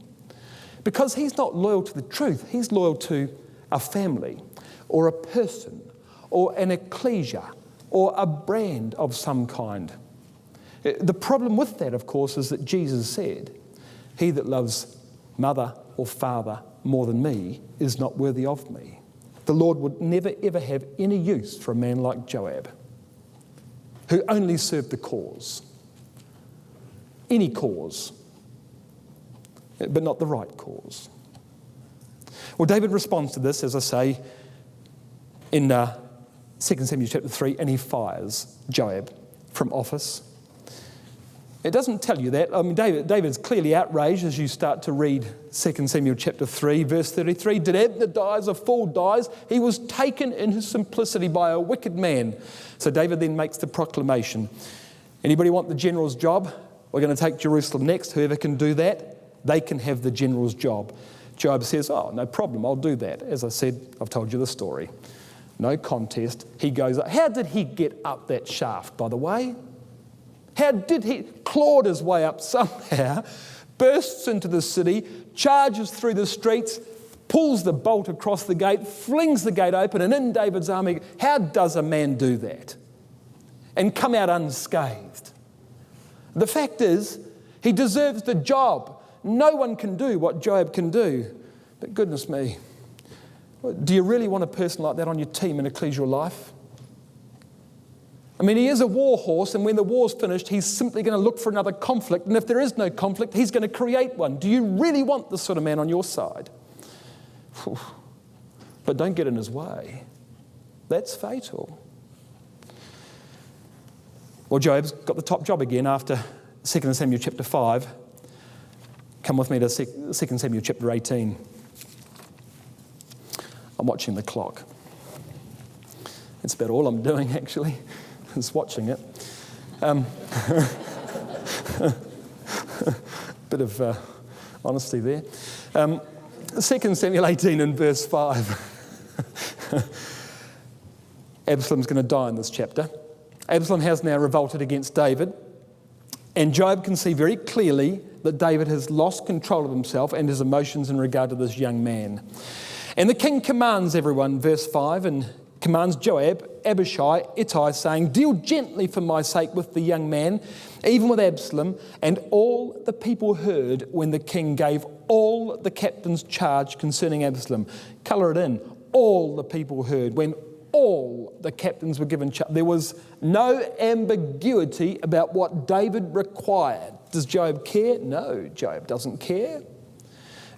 Because he's not loyal to the truth, he's loyal to a family or a person or an ecclesia or a brand of some kind. The problem with that, of course, is that Jesus said, he that loves mother or father more than me is not worthy of me. The Lord would never ever have any use for a man like Joab, who only served the cause. Any cause, but not the right cause. Well, David responds to this, as I say, in 2 Samuel chapter 3, and he fires Joab from office. It doesn't tell you that. I mean, David's clearly outraged as you start to read 2 Samuel chapter 3, verse 33. Did Abner die as a fool dies? He was taken in his simplicity by a wicked man. So David then makes the proclamation. Anybody want the general's job? We're going to take Jerusalem next. Whoever can do that, they can have the general's job. Joab says, oh, no problem, I'll do that. As I said, I've told you the story. No contest. He goes up. How did he get up that shaft, by the way? How did he? Clawed his way up somehow, bursts into the city, charges through the streets, pulls the bolt across the gate, flings the gate open, and in David's army. How does a man do that and come out unscathed? The fact is, he deserves the job. No one can do what Joab can do. But goodness me, do you really want a person like that on your team in ecclesial life? I mean, he is a war horse, and when the war's finished, he's simply going to look for another conflict. And if there is no conflict, he's going to create one. Do you really want this sort of man on your side? But don't get in his way. That's fatal. Well, Joab's got the top job again after 2 Samuel chapter 5. Come with me to 2 Samuel chapter 18. I'm watching the clock. That's about all I'm doing, actually. Is watching it. Bit of honesty there. 2 Samuel 18 and verse 5. Absalom's going to die in this chapter. Absalom has now revolted against David, and Joab can see very clearly that David has lost control of himself and his emotions in regard to this young man. And the king commands everyone, verse 5, and commands Joab, Abishai, Ittai, saying, deal gently for my sake with the young man, even with Absalom. And all the people heard when the king gave all the captains charge concerning Absalom. Colour it in. All the people heard when all the captains were given charge. There was no ambiguity about what David required. Does Joab care? No, Joab doesn't care.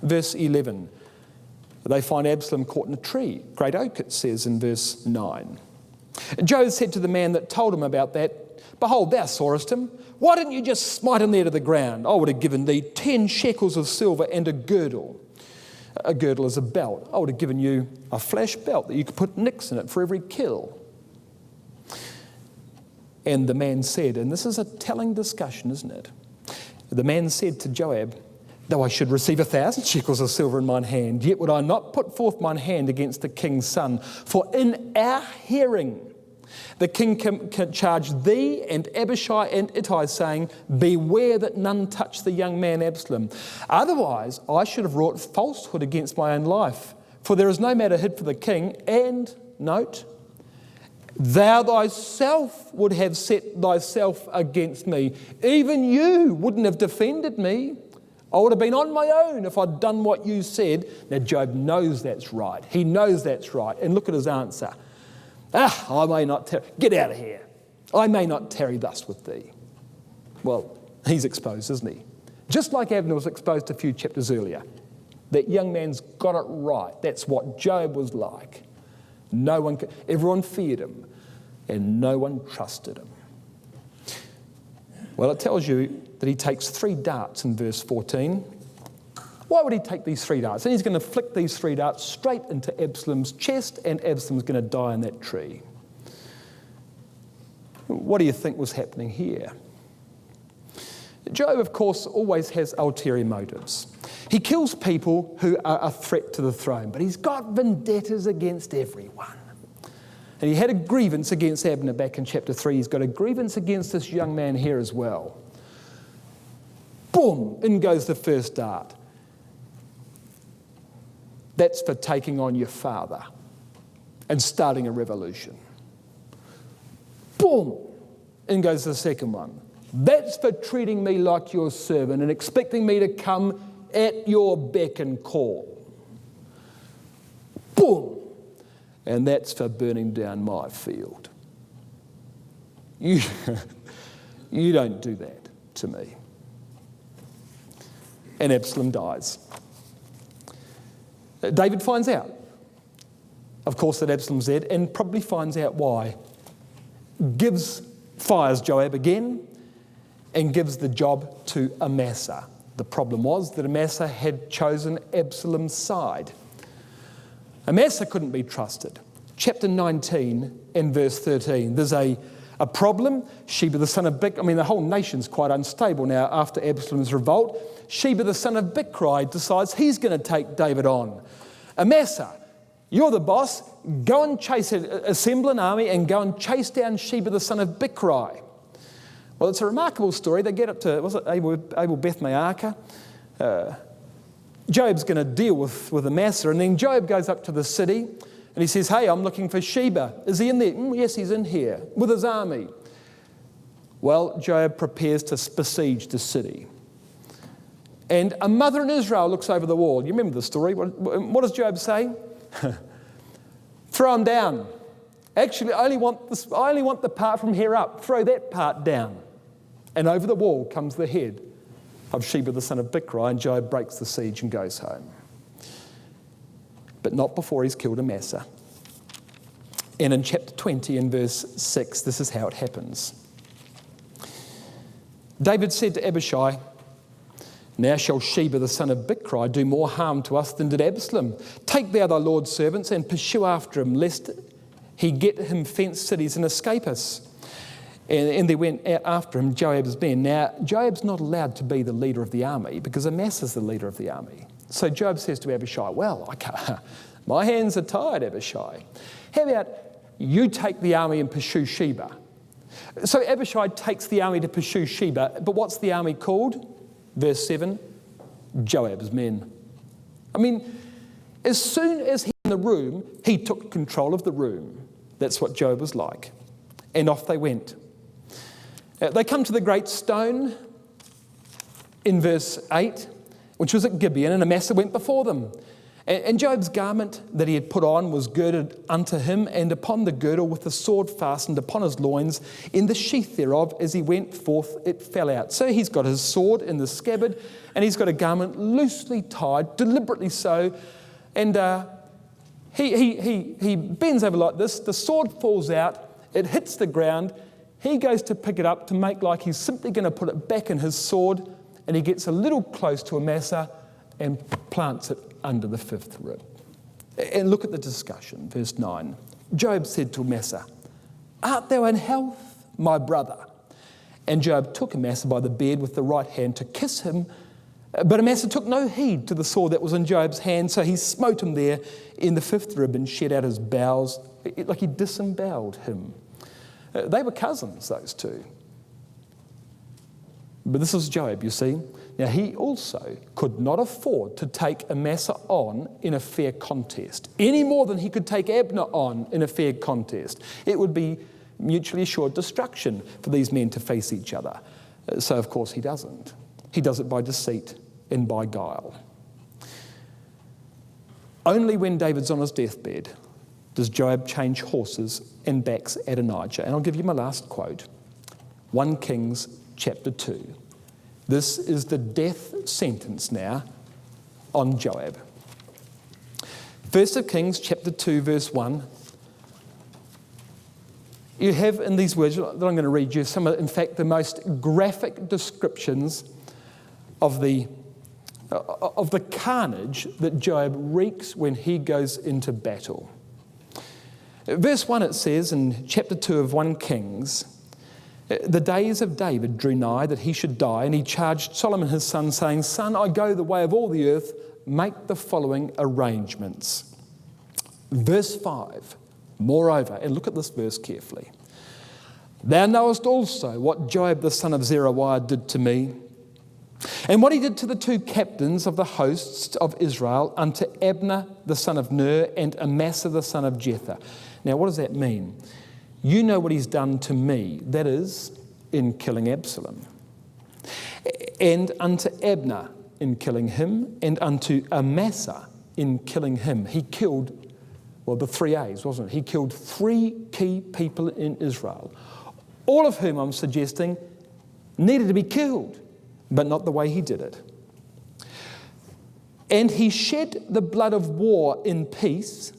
Verse 11. They find Absalom caught in a tree. Great oak, it says in verse 9. Joab said to the man that told him about that, behold, thou sawest him. Why didn't you just smite him there to the ground? I would have given thee 10 shekels of silver and a girdle. A girdle is a belt. I would have given you a flash belt that you could put nicks in it for every kill. And the man said, and this is a telling discussion, isn't it? The man said to Joab, though I should receive 1,000 shekels of silver in mine hand, yet would I not put forth mine hand against the king's son. For in our hearing the king can charge thee and Abishai and Ittai, saying, beware that none touch the young man Absalom. Otherwise I should have wrought falsehood against my own life. For there is no matter hid for the king. And, note, thou thyself would have set thyself against me. Even you wouldn't have defended me. I would have been on my own if I'd done what you said. Now, Joab knows that's right. He knows that's right. And look at his answer. I may not tarry. Get out of here. I may not tarry thus with thee. Well, he's exposed, isn't he? Just like Abner was exposed a few chapters earlier. That young man's got it right. That's what Joab was like. Everyone feared him, and no one trusted him. Well, it tells you that he takes 3 darts in verse 14. Why would he take these 3 darts? And he's going to flick these 3 darts straight into Absalom's chest, and Absalom's going to die in that tree. What do you think was happening here? Joab, of course, always has ulterior motives. He kills people who are a threat to the throne, but he's got vendettas against everyone. And he had a grievance against Abner back in chapter 3. He's got a grievance against this young man here as well. Boom, in goes the first dart. That's for taking on your father and starting a revolution. Boom, in goes the second one. That's for treating me like your servant and expecting me to come at your beck and call. Boom, and that's for burning down my field. You don't do that to me. And Absalom dies. David finds out, of course, that Absalom's dead, and probably finds out why. Fires Joab again, and gives the job to Amasa. The problem was that Amasa had chosen Absalom's side. Amasa couldn't be trusted. Chapter 19 and verse 13, there's a problem. Sheba the son of the whole nation's quite unstable now after Absalom's revolt. Sheba the son of Bichri decides he's going to take David on. Amasa, you're the boss. Go and assemble an army and go and chase down Sheba the son of Bichri. Well, it's a remarkable story. They get up to, was it Abel Beth Maacah? Joab's going to deal with Amasa, and then Joab goes up to the city and he says, hey, I'm looking for Sheba. Is he in there? Yes, he's in here with his army. Well, Joab prepares to besiege the city. And a mother in Israel looks over the wall. You remember the story? What does Joab say? Throw him down. Actually, I only want the part from here up. Throw that part down. And over the wall comes the head of Sheba the son of Bichri, and Joab breaks the siege and goes home. But not before he's killed Amasa. And in chapter 20 and verse 6, this is how it happens. David said to Abishai, now shall Sheba the son of Bichri do more harm to us than did Absalom. Take thou thy Lord's servants and pursue after him, lest he get him fenced cities and escape us. And they went out after him, Joab's men. Now, Joab's not allowed to be the leader of the army because Amasa's the leader of the army. So Joab says to Abishai, well, I can't, my hands are tied, Abishai. How about you take the army and pursue Sheba? So Abishai takes the army to pursue Sheba, but what's the army called? Verse 7, Joab's men. As soon as he's in the room, he took control of the room. That's what Joab was like. And off they went. They come to the great stone in verse 8, which was at Gibeon, and Amasa went before them. And Joab's garment that he had put on was girded unto him, and upon the girdle with the sword fastened upon his loins, in the sheath thereof, as he went forth, it fell out. So he's got his sword in the scabbard, and he's got a garment loosely tied, deliberately so, and he bends over like this, the sword falls out, it hits the ground, he goes to pick it up to make like he's simply going to put it back in his sword, and he gets a little close to Amasa and plants it under the 5th rib. And look at the discussion, verse 9. Joab said to Amasa, art thou in health, my brother? And Joab took Amasa by the beard with the right hand to kiss him, but Amasa took no heed to the sword that was in Joab's hand, so he smote him there in the 5th rib and shed out his bowels, like he disemboweled him. They were cousins, those two. But this is Joab, you see. Now, he also could not afford to take Amasa on in a fair contest, any more than he could take Abner on in a fair contest. It would be mutually assured destruction for these men to face each other. So, of course, he doesn't. He does it by deceit and by guile. Only when David's on his deathbed does Joab change horses and backs Adonijah. And I'll give you my last quote. 1 Kings chapter 2. This is the death sentence now on Joab. 1 Kings chapter 2, verse 1. You have in these words that I'm going to read you some of, in fact, the most graphic descriptions of the carnage that Joab wreaks when he goes into battle. Verse 1, it says in chapter 2 of 1 Kings, the days of David drew nigh that he should die, and he charged Solomon his son, saying, Son, I go the way of all the earth, make the following arrangements. Verse 5, moreover, and look at this verse carefully, thou knowest also what Joab the son of Zeruiah did to me, and what he did to the two captains of the hosts of Israel, unto Abner the son of Ner, and Amasa the son of Jether. Now, what does that mean? You know what he's done to me, that is, in killing Absalom. And unto Abner in killing him, and unto Amasa in killing him. He killed, well, the 3 A's, wasn't it? He killed 3 key people in Israel, all of whom I'm suggesting needed to be killed, but not the way he did it. And he shed the blood of war in peace.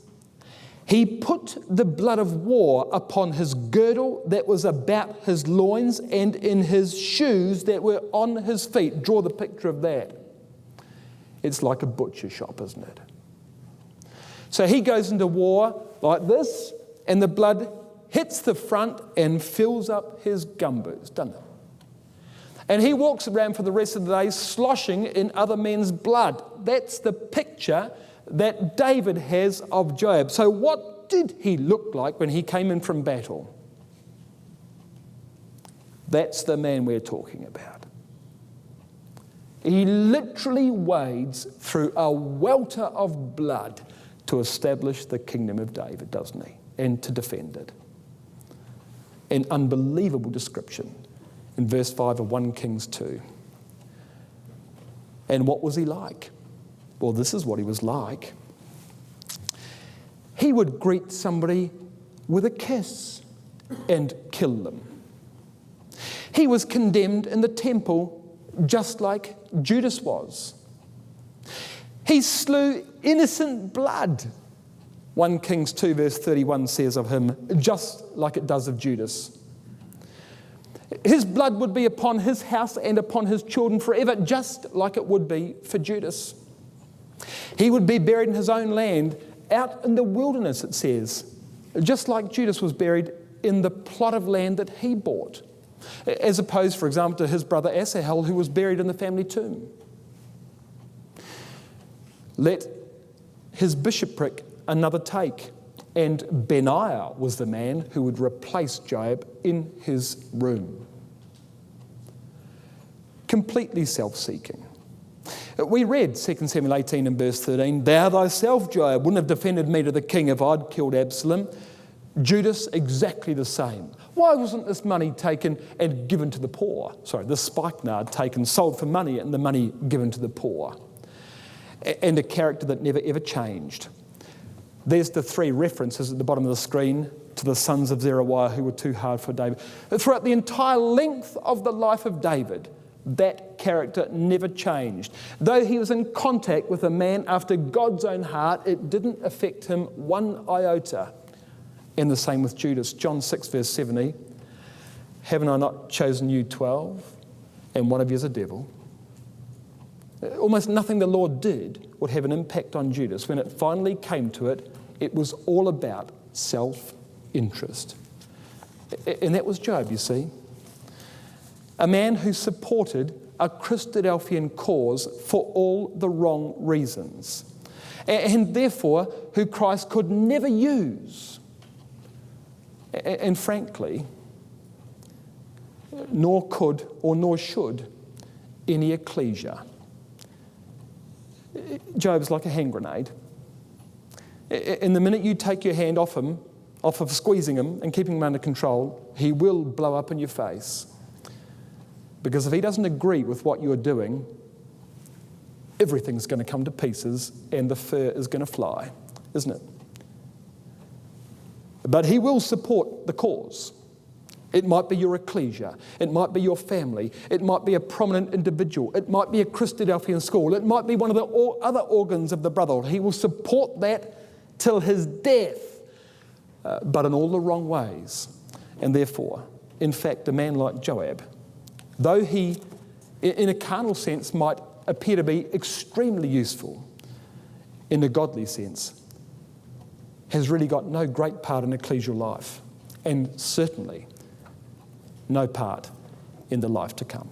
He put the blood of war upon his girdle that was about his loins and in his shoes that were on his feet. Draw the picture of that. It's like a butcher shop, isn't it? So he goes into war like this, and the blood hits the front and fills up his gumboots, doesn't it? And he walks around for the rest of the day sloshing in other men's blood. That's the picture that David has of Joab. So what did he look like when he came in from battle? That's the man we're talking about. He literally wades through a welter of blood to establish the kingdom of David, doesn't he? And to defend it. An unbelievable description in verse 5 of 1 Kings 2. And what was he like? Well, this is what he was like. He would greet somebody with a kiss and kill them. He was condemned in the temple just like Judas was. He slew innocent blood. 1 Kings 2 verse 31 says of him, just like it does of Judas. His blood would be upon his house and upon his children forever, just like it would be for Judas. He would be buried in his own land, out in the wilderness, it says, just like Judas was buried in the plot of land that he bought, as opposed, for example, to his brother Asahel, who was buried in the family tomb. Let his bishopric another take, and Benaiah was the man who would replace Joab in his room. Completely self-seeking. We read 2 Samuel 18 and verse 13, thou thyself, Joab, wouldn't have defended me to the king if I'd killed Absalom. Judas, exactly the same. Why wasn't this money taken and given to the poor? Sorry, this spikenard taken, sold for money, and the money given to the poor. And a character that never ever changed. There's the 3 references at the bottom of the screen to the sons of Zeruiah who were too hard for David. Throughout the entire length of the life of David, that character never changed. Though he was in contact with a man after God's own heart, it didn't affect him one iota. And the same with Judas. John 6 verse 70, haven't I not chosen you 12, and one of you is a devil? Almost nothing the Lord did would have an impact on Judas. When it finally came to it, it was all about self-interest. And that was Joab, you see. A man who supported a Christadelphian cause for all the wrong reasons. And therefore, who Christ could never use. And frankly, nor could or nor should any ecclesia. Job's like a hand grenade. And the minute you take your hand off him, off of squeezing him and keeping him under control, he will blow up in your face. Because if he doesn't agree with what you're doing, everything's going to come to pieces and the fur is going to fly, isn't it? But he will support the cause. It might be your ecclesia. It might be your family. It might be a prominent individual. It might be a Christadelphian school. It might be one of the other organs of the brotherhood. He will support that till his death, but in all the wrong ways. And therefore, in fact, a man like Joab, though he, in a carnal sense, might appear to be extremely useful, in a godly sense, has really got no great part in ecclesial life, and certainly no part in the life to come.